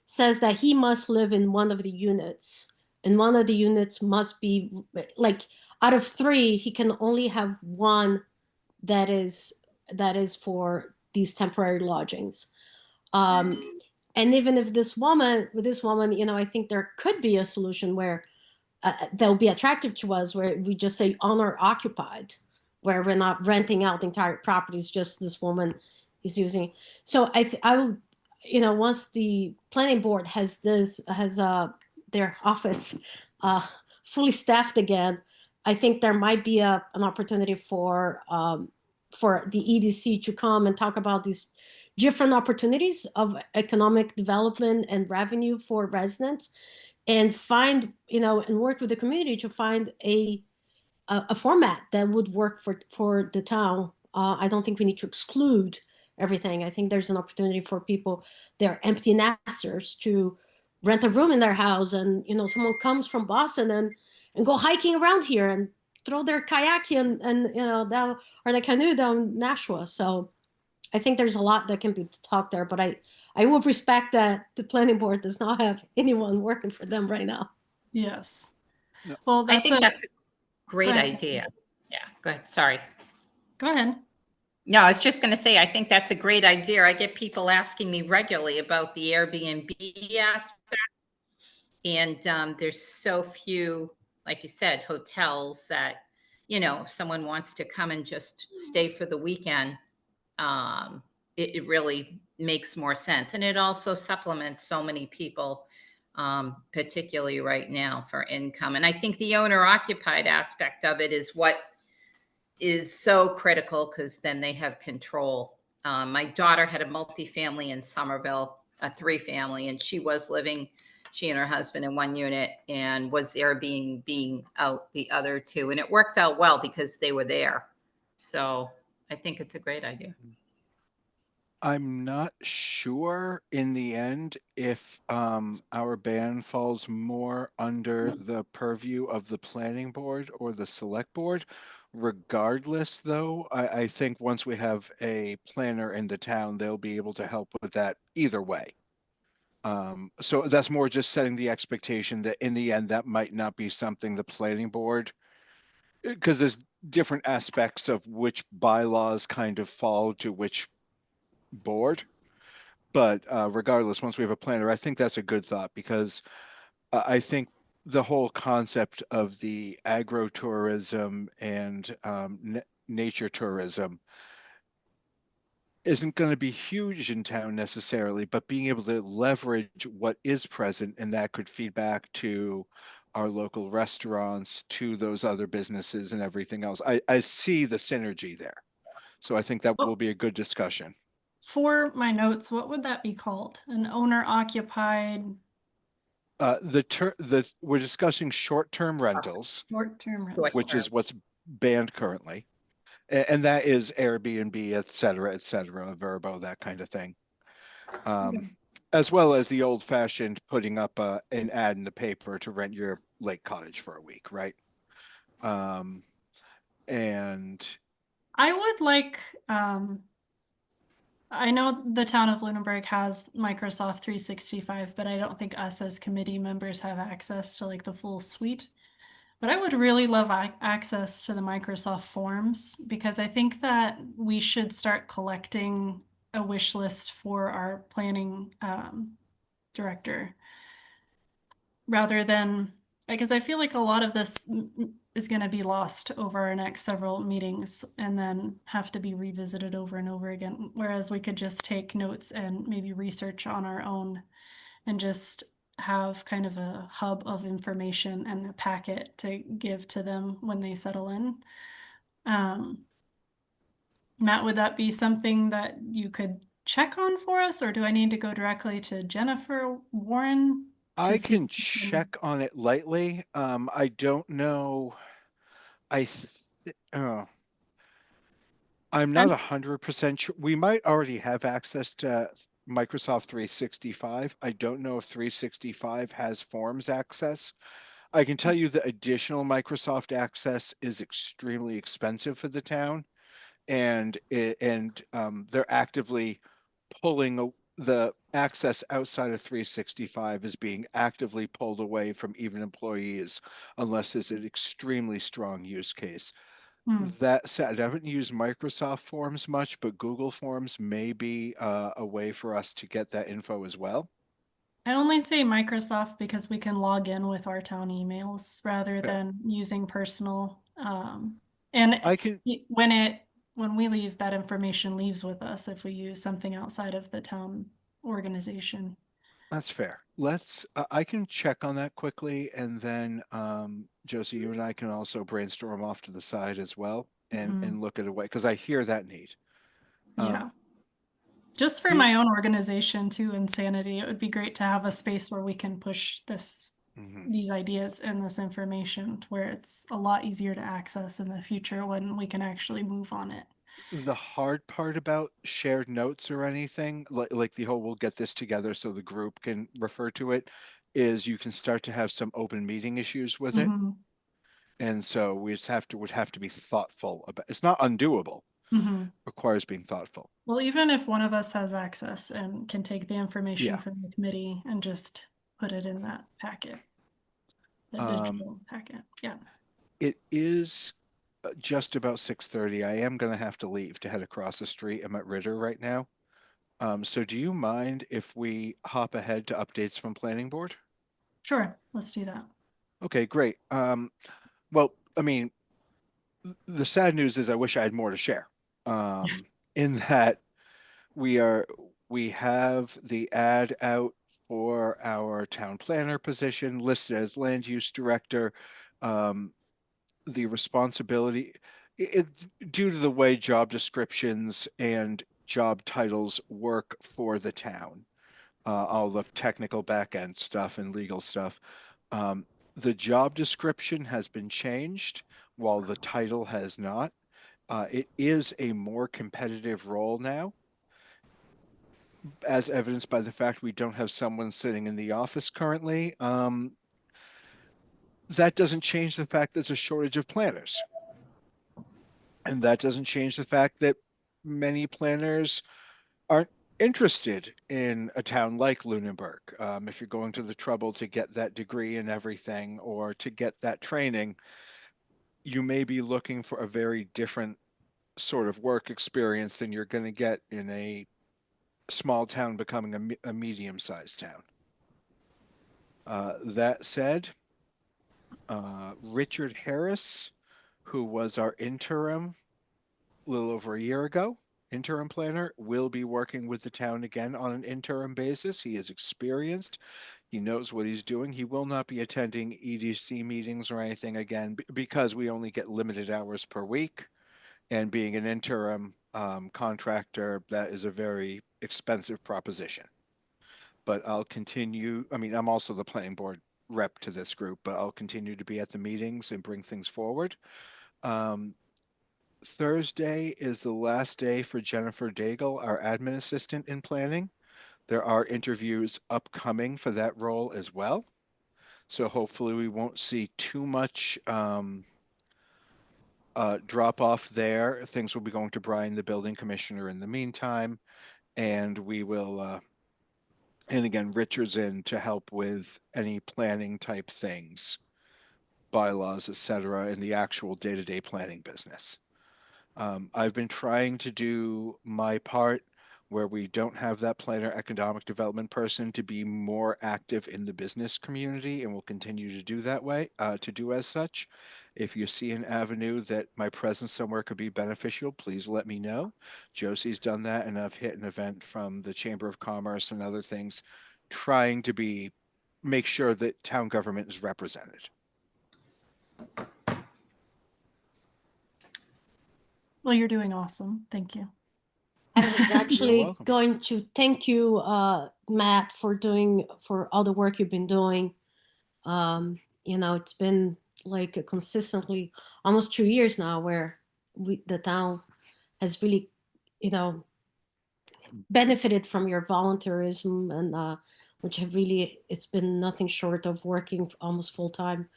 D: says that he must live in one of the units, and one of the units must be like, out of 3, he can only have one that is for these temporary lodgings. And even if this woman, I think there could be a solution where that will be attractive to us, where we just say owner occupied, where we're not renting out the entire properties, just this woman is using. So I would, once the planning board has their office fully staffed again, I think there might be an opportunity for the EDC to come and talk about these different opportunities of economic development and revenue for residents, and find, and work with the community to find a format that would work for the town. I don't think we need to exclude everything. I think there's an opportunity for people, they're empty nesters, to rent a room in their house, and someone comes from Boston and go hiking around here and throw their kayak and down, or their canoe down Nashua. So I think there's a lot that can be talked there, but I would respect that the planning board does not have anyone working for them right now.
A: Yes.
B: No.
A: Well,
F: I think that's a great
A: ahead.
F: idea. Yeah, go ahead. Sorry.
A: Go ahead.
F: No, I was just going to say, I think that's a great idea. I get people asking me regularly about the Airbnb aspect. And there's so few, like you said, hotels that, if someone wants to come and just stay for the weekend, it really makes more sense. And it also supplements so many people, particularly right now, for income. And I think the owner occupied aspect of it is what is so critical, because then they have control. My daughter had a multifamily in Somerville, a 3-family, and she and her husband in one unit, and was Airbnb out the other 2. And it worked out well because they were there. So I think it's a great idea.
B: I'm not sure in the end if our ban falls more under the purview of the planning board or the select board. Regardless, though, I think once we have a planner in the town, they'll be able to help with that either way. So that's more just setting the expectation that in the end, that might not be something the planning board, because there's different aspects of which bylaws kind of fall to which board. But regardless, once we have a planner, I think that's a good thought, because I think the whole concept of the agro-tourism and nature tourism isn't going to be huge in town necessarily, but being able to leverage what is present, and that could feed back to our local restaurants, to those other businesses and everything else. I see the synergy there. So I think that will be a good discussion.
A: For my notes, what would that be called? An owner occupied
B: We're discussing short-term rentals,
A: short-term rental?
B: which is what's banned currently. And that is Airbnb, et cetera, Verbo, that kind of thing. As well as the old fashioned putting up an ad in the paper to rent your lake cottage for a week, right? And
A: I would like, I know the town of Lunenburg has Microsoft 365, but I don't think us as committee members have access to like the full suite. But I would really love access to the Microsoft Forms, because I think that we should start collecting a wish list for our planning director, rather than, because I feel like a lot of this is going to be lost over our next several meetings and then have to be revisited over and over again. Whereas we could just take notes and maybe research on our own and just have kind of a hub of information and a packet to give to them when they settle in. Matt, would that be something that you could check on for us, or do I need to go directly to Jennifer Warren?
B: I
A: see
B: can check on it lightly. I don't know. I'm not 100% sure. We might already have access to Microsoft 365. I don't know if 365 has Forms access. I can tell you that additional Microsoft access is extremely expensive for the town, and they're actively pulling the access outside of 365 is being actively pulled away from even employees unless there's an extremely strong use case. That said, I haven't used Microsoft Forms much, but Google Forms may be a way for us to get that info as well.
A: I only say Microsoft because we can log in with our town emails rather
B: Fair.
A: than using personal. And
B: I can.
A: when we leave, that information leaves with us if we use something outside of the town organization.
B: That's fair. I can check on that quickly, and then Josie, you and I can also brainstorm off to the side as well and look at a way, because I hear that need.
A: Yeah. Just for my own organization too, Insanity, it would be great to have a space where we can push these ideas and this information where it's a lot easier to access in the future when we can actually move on it.
B: The hard part about shared notes or anything, like the whole we'll get this together so the group can refer to it, is you can start to have some open meeting issues with it. And so we just would have to be thoughtful about it's not undoable. Requires being thoughtful.
A: Well, even if one of us has access and can take the information from the committee and just put it in that packet, the digital packet. Yeah.
B: It is just about 6:30. I am going to have to leave to head across the street. I'm at Ritter right now. So do you mind if we hop ahead to updates from planning board?
A: Sure, let's do that.
B: Okay, great. Well, I mean, the sad news is I wish I had more to share. In that we have the ad out for our town planner position listed as land use director. The responsibility, due to the way job descriptions and job titles work for the town, all the technical back end stuff and legal stuff, the job description has been changed while the title has not. It is a more competitive role now, as evidenced by the fact we don't have someone sitting in the office currently. That doesn't change the fact there's a shortage of planners. And that doesn't change the fact that many planners aren't interested in a town like Lunenburg, if you're going to the trouble to get that degree and everything, or to get that training, you may be looking for a very different sort of work experience than you're going to get in a small town becoming a medium-sized town. That said, Richard Harris, who was our interim a little over a year ago, interim planner, will be working with the town again on an interim basis. He is experienced. He knows what he's doing. He will not be attending EDC meetings or anything again because we only get limited hours per week. And being an interim contractor, that is a very expensive proposition. But I'll continue. I mean, I'm also the planning board rep to this group, but I'll continue to be at the meetings and bring things forward. Thursday is the last day for Jennifer Daigle, our admin assistant in planning. There are interviews upcoming for that role as well. So hopefully we won't see too much drop off there. Things will be going to Brian, the building commissioner, in the meantime. And we will, and again, Richard's in to help with any planning type things, bylaws, etc., in the actual day-to-day planning business. I've been trying to do my part where we don't have that planner economic development person to be more active in the business community, and we'll continue to do that way, to do as such. If you see an avenue that my presence somewhere could be beneficial, please let me know. Josie's done that, and I've hit an event from the Chamber of Commerce and other things, trying to make sure that town government is represented.
A: Well, you're doing awesome. Thank you.
D: I was actually
B: welcome.
D: going to thank you, Matt, for all the work you've been doing. It's been like consistently almost 2 years now where the town has really, benefited from your volunteerism, and which have really, it's been nothing short of working almost full time.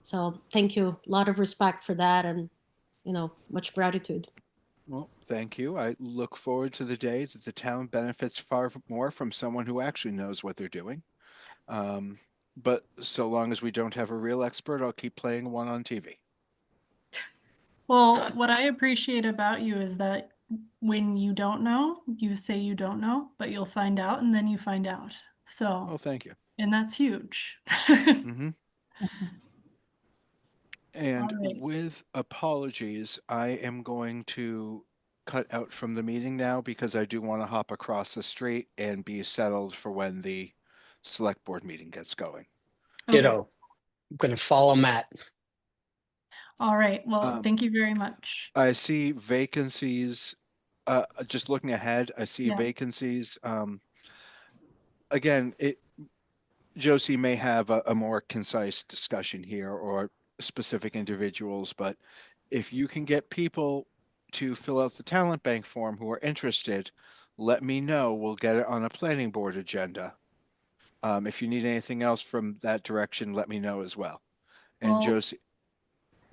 D: So thank you. A lot of respect for that, and much gratitude.
B: Well, thank you. I look forward to the day that the town benefits far more from someone who actually knows what they're doing. But so long as we don't have a real expert, I'll keep playing one on TV.
A: Well, what I appreciate about you is that when you don't know, you say you don't know, but you'll find out, and then you find out. So,
B: Oh, thank you.
A: and that's huge.
B: Mm-hmm. And
A: All right.
B: with apologies, I am going to cut out from the meeting now because I do want to hop across the street and be settled for when the select board meeting gets going.
A: Okay.
C: Ditto. I'm going to follow Matt.
A: All right. Well, thank you very much.
B: I see vacancies. Just looking ahead, I see
A: Yeah.
B: vacancies. Again, Josie may have a more concise discussion here or specific individuals, but if you can get people to fill out the talent bank form who are interested, let me know. We'll get it on a planning board agenda. If you need anything else from that direction, let me know as well. And
A: Well,
B: Josie,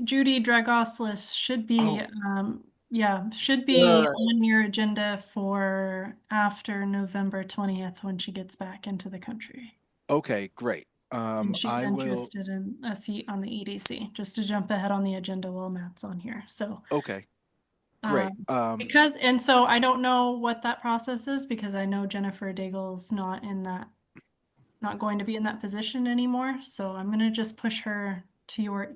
A: Judy Dragoslis should be,
B: Oh.
A: should be on your agenda for after November 20th when she gets back into the country.
B: okay, great.
A: And she's
B: I will.
A: interested in a seat on the EDC, just to jump ahead on the agenda while Matt's on here. So,
B: Okay, great.
A: and so I don't know what that process is because I know Jennifer Daigle's not going to be in that position anymore. So I'm gonna just push her to your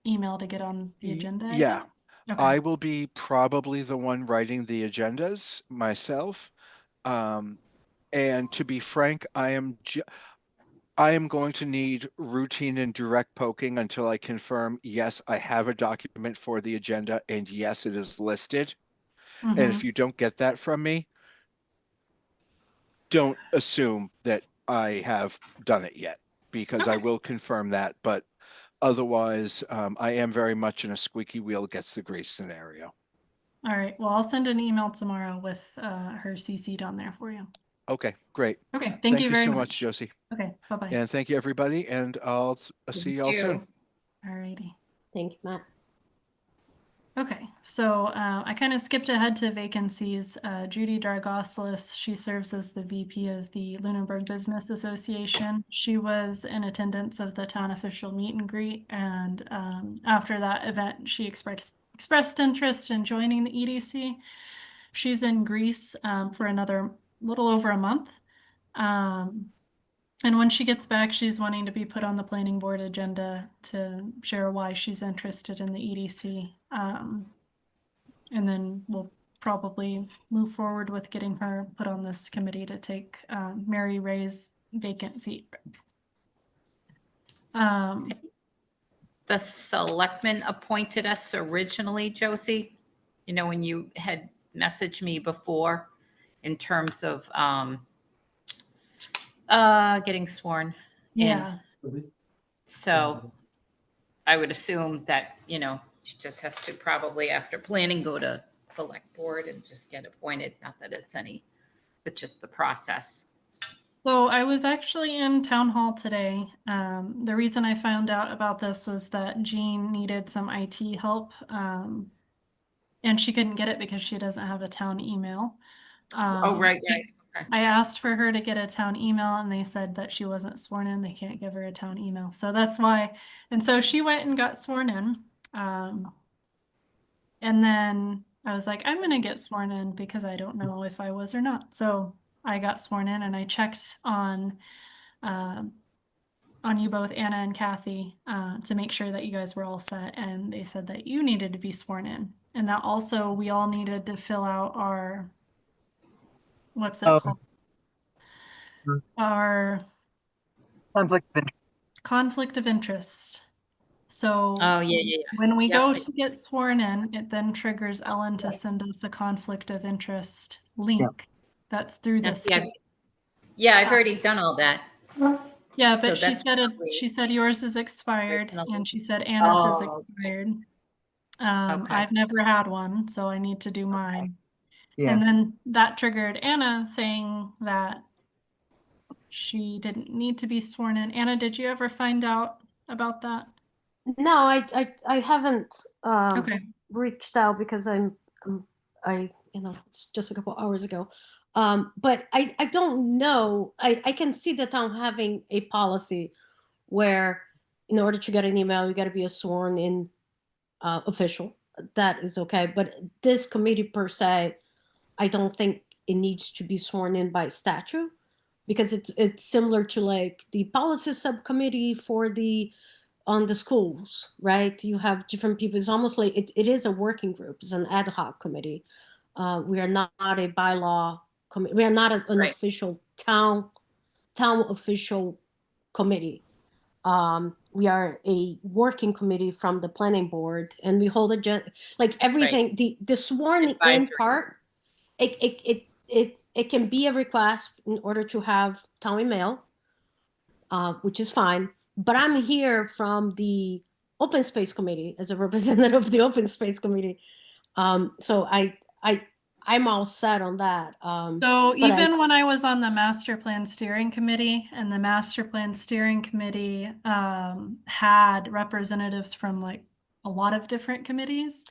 A: email to get on the agenda, I
B: Yeah.
A: guess. Okay.
B: I will be probably the one writing the agendas myself. And to be frank, I am going to need routine and direct poking until I confirm, yes, I have a document for the agenda and yes, it is listed. And if you don't get that from me, don't assume that I have done it yet because I
A: Okay.
B: will confirm that. But otherwise, I am very much in a squeaky wheel gets the grease scenario.
A: All right. Well, I'll send an email tomorrow with her CC'd on there for you.
B: Okay, great.
A: Okay. Thank you very
B: so
A: much.
B: much, Josie.
A: Okay. Bye-bye.
B: And thank you, everybody. And I'll see you all soon.
A: All righty.
D: Thank you, Matt.
A: Okay, so I kind of skipped ahead to vacancies. Judy Dargoslis, she serves as the VP of the Lunenburg Business Association. She was in attendance of the town official meet and greet, and after that event, she expressed interest in joining the EDC. She's in Greece for another little over a month. And when she gets back, she's wanting to be put on the planning board agenda to share why she's interested in the EDC. And then we'll probably move forward with getting her put on this committee to take Mary Ray's vacant seat.
F: The selectmen appointed us originally, Josie, you know, when you had messaged me before in terms of getting sworn in.
A: Yeah.
F: So I would assume that, you know, she just has to probably after planning go to select board and just get appointed. Not that it's it's just the process.
A: So I was actually in town hall today. The reason I found out about this was that Jean needed some IT help. And she couldn't get it because she doesn't have a town email.
F: Oh, right. Okay.
A: I asked for her to get a town email and they said that she wasn't sworn in. They can't give her a town email. So that's why. And so she went and got sworn in. And then I was like, I'm going to get sworn in because I don't know if I was or not. So I got sworn in and I checked on you both, Anna and Kathy, to make sure that you guys were all set. And they said that you needed to be sworn in. And that also we all needed to fill out our, what's it
E: Oh.
A: called?
E: Mm.
A: Our
E: Conflict of interest.
A: conflict of interest. So
F: Oh, yeah.
A: when we
F: Yep.
A: go to get sworn in, it then triggers Ellen to send us a conflict of interest link. That's through the
F: Yes, yeah.
A: state.
F: Yeah, I've already done all that.
A: Yeah,
F: So
A: but she
F: that's
A: said
F: probably
A: she said yours is expired
F: originally.
A: and she said Anna's is
F: Oh, okay.
A: expired.
F: Okay.
A: I've never had one, so I need to do mine.
E: Yeah.
A: And then that triggered Anna saying that she didn't need to be sworn in. Anna, did you ever find out about that?
D: No, I haven't
A: Okay.
D: reached out because it's just a couple hours ago. But I don't know. I can see the town having a policy where in order to get an email, you got to be a sworn in official. That is okay. But this committee per se, I don't think it needs to be sworn in by statute because it's similar to like the policy subcommittee for on the schools, right? You have different people. It's almost like it is a working group. It's an ad hoc committee. We are not a bylaw committee. We are not an
F: Right.
D: official town official committee. We are a working committee from the planning board, and we hold like everything. The sworn in
F: Advisory.
D: part, it can be a request in order to have town email, which is fine. But I'm here from the open space committee as a representative of the open space committee. So I'm all set on that.
A: So
D: but
A: even when I was on the master plan steering committee, and the master plan steering committee had representatives from like a lot of different committees,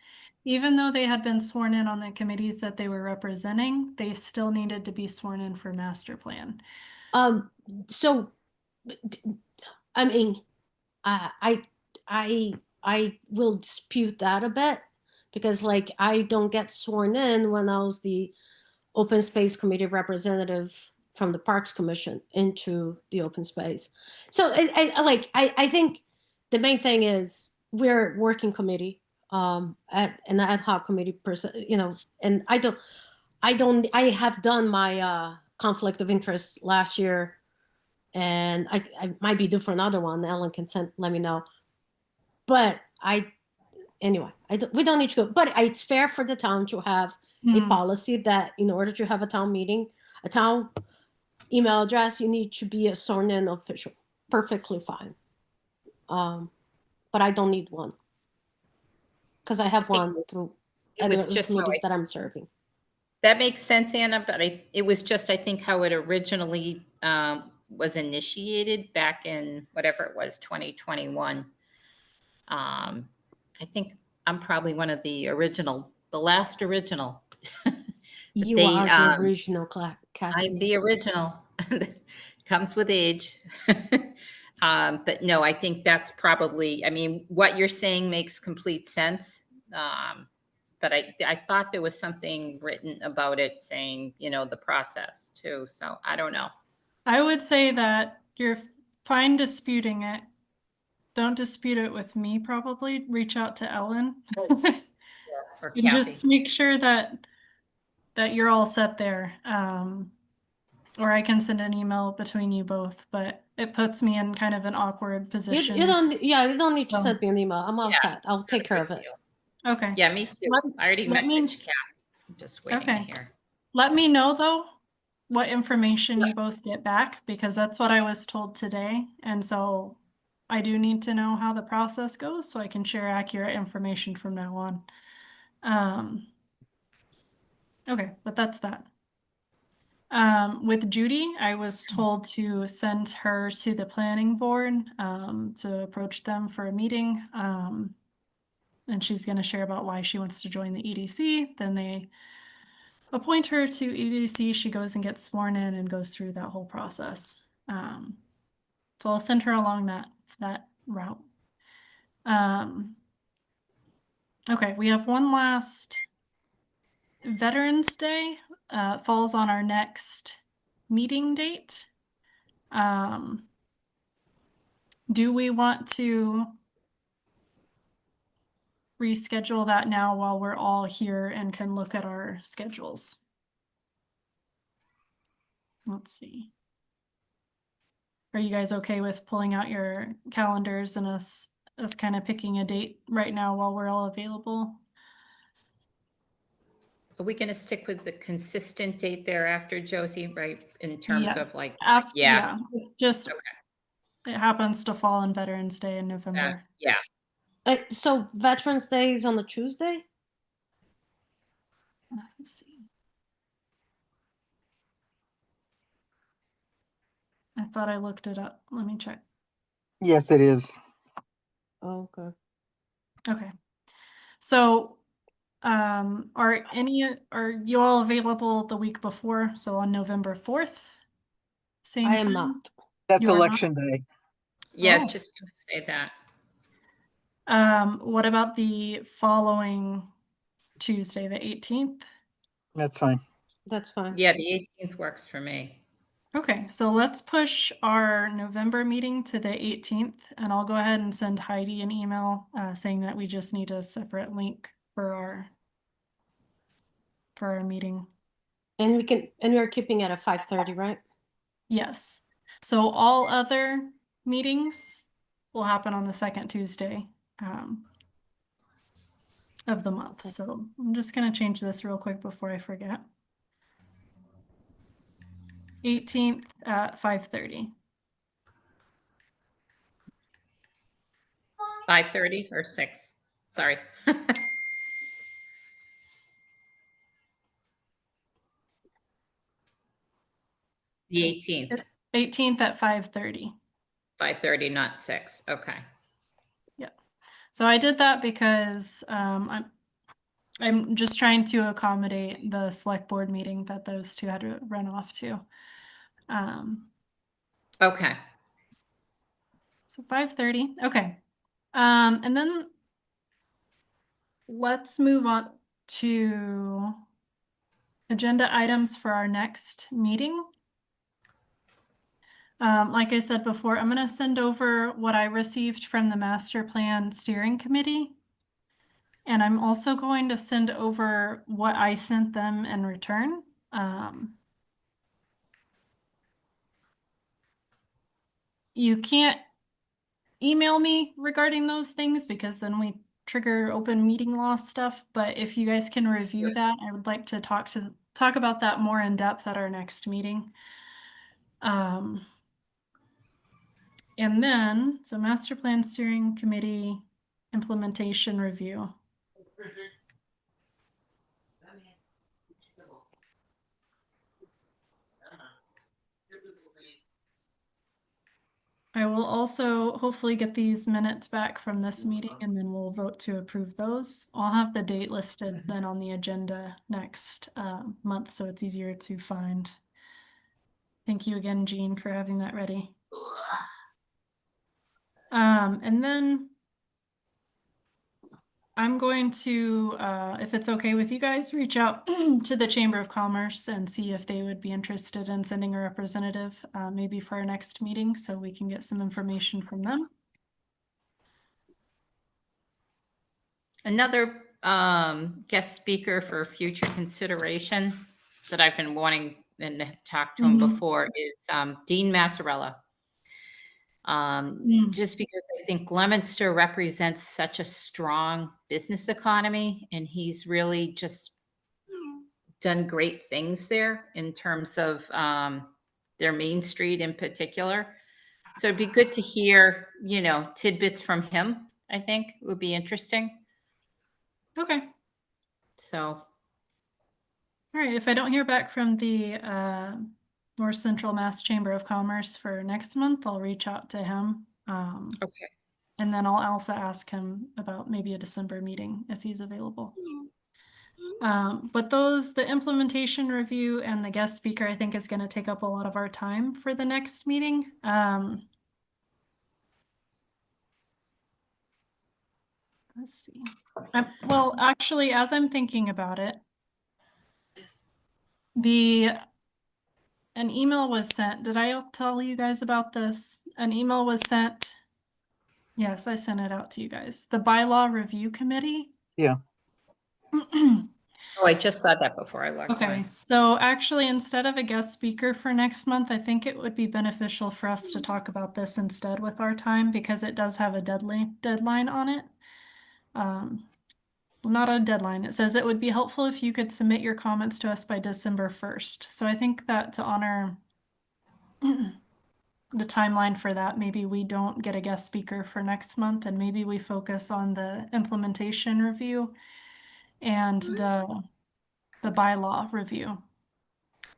A: even though they had been sworn in on the committees that they were representing, they still needed to be sworn in for master plan.
D: So I mean, I will dispute that a bit because like I don't get sworn in when I was the open space committee representative from the Parks Commission into the open space. So I think the main thing is we're a working committee, at an ad hoc committee person, and I have done my conflict of interest last year, and I might be due for another one. Ellen can let me know. But anyway, we don't need to go. But it's fair for the town to have a policy that in order to have a town meeting, a town email address, you need to be a sworn in official. Perfectly fine. But I don't need one because I have one through
F: It was
D: other
F: just how
D: committees that I'm serving.
F: That makes sense, Anna, but it was just, I think, how it originally was initiated back in whatever it was, 2021. I think I'm probably one of the last original.
D: You
F: they,
D: are the original, Kathy.
F: I'm the original. Comes with age. But no, I think that's probably, I mean, what you're saying makes complete sense. But I thought there was something written about it saying, the process too. So I don't know.
A: I would say that you're fine disputing it. Don't dispute it with me, probably. Reach out to Ellen.
F: Or
A: And just
F: Kathy.
A: make sure that you're all set there. Or I can send an email between you both, but it puts me in kind of an awkward position.
D: You don't need to
A: Oh.
D: send me an email. I'm all
F: Yeah,
D: set. I'll take care of it.
A: Okay.
F: Yeah, me too. I already
A: let me-
F: messaged Kathy. I'm just waiting to
A: Okay.
F: hear.
A: Let me know though what information you both get back, because that's what I was told today. And so I do need to know how the process goes so I can share accurate information from now on. Okay, but that's that. With Judy, I was told to send her to the planning board to approach them for a meeting. And she's going to share about why she wants to join the EDC. Then they appoint her to EDC. She goes and gets sworn in and goes through that whole process. So I'll send her along that route. Okay, we have one last. Veterans Day falls on our next meeting date. Do we want to reschedule that now while we're all here and can look at our schedules? Let's see. Are you guys okay with pulling out your calendars and us kind of picking a date right now while we're all available?
F: Are we going to stick with the consistent date thereafter, Josie, right? In terms of like,
A: yeah, it's just, it happens to fall on Veterans Day in November.
F: yeah.
D: So Veterans Day is on a Tuesday?
A: Let's see. I thought I looked it up. Let me check.
E: Yes, it is.
D: Oh, okay.
A: Okay. So, are you all available the week before? So on November 4th? Same
D: I am
A: time?
D: not.
E: That's
A: You are not?
E: election day.
F: Yes,
A: Oh.
F: just to say that.
A: What about the following Tuesday, the 18th?
E: That's fine.
D: That's fine.
F: Yeah, the 18th works for me.
A: Okay, so let's push our November meeting to the 18th, and I'll go ahead and send Heidi an email saying that we just need a separate link for our meeting.
D: And we're keeping it at 5:30, right?
A: Yes. So all other meetings will happen on the second Tuesday of the month. So I'm just going to change this real quick before I forget. 18th at 5:30.
F: 5:30 or 6? Sorry. The 18th,
A: 18th at 5:30.
F: 5:30, not 6. Okay.
A: Yeah. So I did that because I'm just trying to accommodate the select board meeting that those two had to run off to.
F: Okay.
A: So 5:30. Okay. And then let's move on to agenda items for our next meeting. Like I said before, I'm going to send over what I received from the master plan steering committee. And I'm also going to send over what I sent them in return. You can't email me regarding those things because then we trigger open meeting law stuff. But if you guys can review that, I would like to talk about that more in depth at our next meeting. And then, so master plan steering committee implementation review. I will will also hopefully get these minutes back from this meeting and then we'll vote to approve those. I'll have the date listed then on the agenda next month, so it's easier to find. Thank you again, Jean, for having that ready. And then I'm going to, if it's okay with you guys, reach out to the Chamber of Commerce and see if they would be interested in sending a representative, maybe for our next meeting, so we can get some information from them.
F: Another guest speaker for future consideration that I've been wanting and have talked to him before is Dean Mazzarella. Just because I think Leominster represents such a strong business economy, and he's really just done great things there in terms of their Main Street in particular. So it'd be good to hear, you know, tidbits from him. I think would be interesting.
A: Okay.
F: So,
A: All right. If I don't hear back from the North Central Mass Chamber of Commerce for next month, I'll reach out to him.
F: okay.
A: And then I'll also ask him about maybe a December meeting if he's available. But the implementation review and the guest speaker, I think is going to take up a lot of our time for the next meeting. Let's see. Well, actually, as I'm thinking about it, an email was sent. Did I tell you guys about this? An email was sent. Yes, I sent it out to you guys. The bylaw review committee.
E: Yeah.
F: Oh, I just saw that before I logged
A: Okay,
F: on.
A: so actually, instead of a guest speaker for next month, I think it would be beneficial for us to talk about this instead with our time, because it does have a deadline on it. Well, not a deadline. It says it would be helpful if you could submit your comments to us by December 1st. So I think that to honor the timeline for that, maybe we don't get a guest speaker for next month, and maybe we focus on the implementation review and the bylaw review.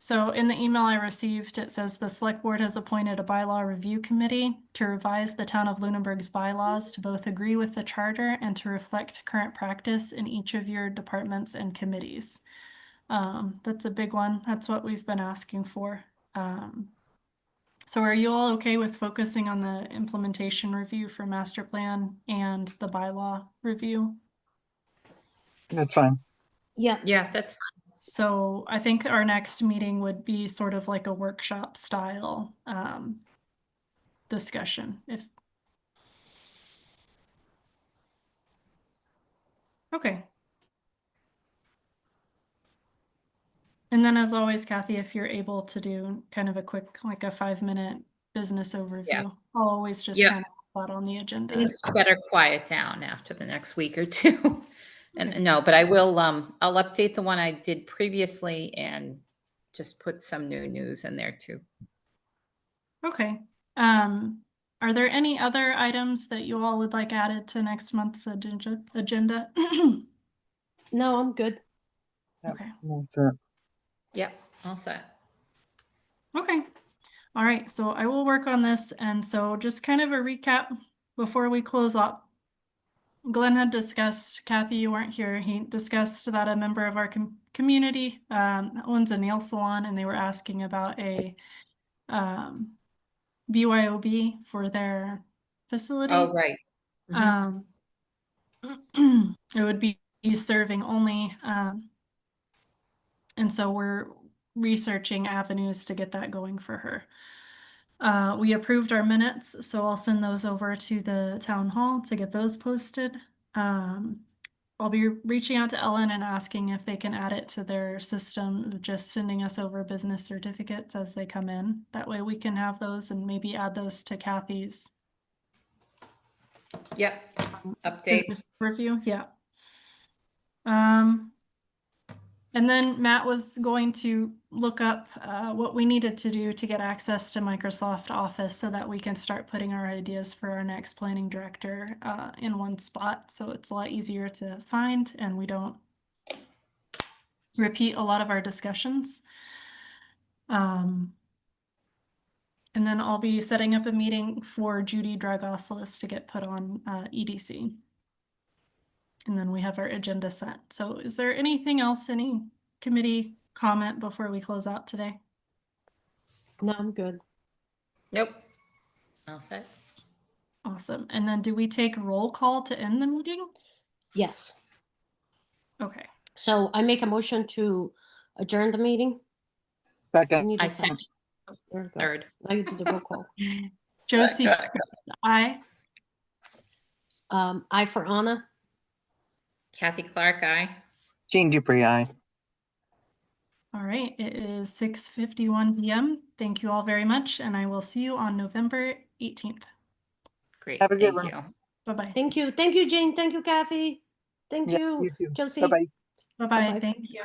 A: So in the email I received, it says the select board has appointed a bylaw review committee to revise the town of Lunenburg's bylaws to both agree with the charter and to reflect current practice in each of your departments and committees. That's a big one. That's what we've been asking for. So are you all okay with focusing on the implementation review for master plan and the bylaw review?
E: That's fine.
D: Yeah.
F: Yeah, that's fine.
A: So I think our next meeting would be sort of like a workshop style discussion. Okay. And then as always, Kathy, if you're able to do kind of a quick, like a 5-minute business overview, I'll always just
F: Yeah.
A: kind of put on the agenda.
F: Things better quiet down after the next week or two. And no, but I will, I'll update the one I did previously and just put some new news in there too.
A: Okay. Are there any other items that you all would like added to next month's agenda?
D: No, I'm good.
A: Okay.
E: That's it.
F: Yep, all set.
A: Okay. All right. So I will work on this. And so just kind of a recap before we close up. Glenn had discussed, Kathy, you weren't here. He discussed that a member of our community owns a nail salon, and they were asking about a BYOB for their facility.
F: Oh, right.
A: It would be serving only. And so we're researching avenues to get that going for her. We approved our minutes, so I'll send those over to the town hall to get those posted. I'll be reaching out to Ellen and asking if they can add it to their system, just sending us over business certificates as they come in. That way we can have those and maybe add those to Kathy's
F: Yep, update.
A: business review. Yeah. And then Matt was going to look up what we needed to do to get access to Microsoft Office so that we can start putting our ideas for our next planning director in one spot. So it's a lot easier to find and we don't repeat a lot of our discussions. And then I'll be setting up a meeting for Judy Dragosalis to get put on EDC. And then we have our agenda set. So is there anything else, any committee comment before we close out today?
D: No, I'm good.
F: Nope. All set.
A: Awesome. And then do we take roll call to end the meeting?
D: Yes.
A: Okay.
D: So I make a motion to adjourn the meeting. I
E: Second,
D: need
F: I
D: a second.
F: second.
D: There we go.
F: Third.
D: Now you do the roll call.
A: Josie, aye.
D: I for Anna.
F: Kathy Clark, aye.
E: Jean Dupree, aye.
A: All right. It is 6:51 p.m. Thank you all very much. And I will see you on November 18th.
F: Great.
E: Have a good
F: Thank
E: one.
F: you.
A: Bye-bye.
D: Thank you. Thank you, Jane. Thank you, Kathy. Thank
E: Yeah,
D: you,
E: you too.
D: Josie.
E: Bye-bye.
A: Bye-bye.
D: Bye-bye.
A: Thank you.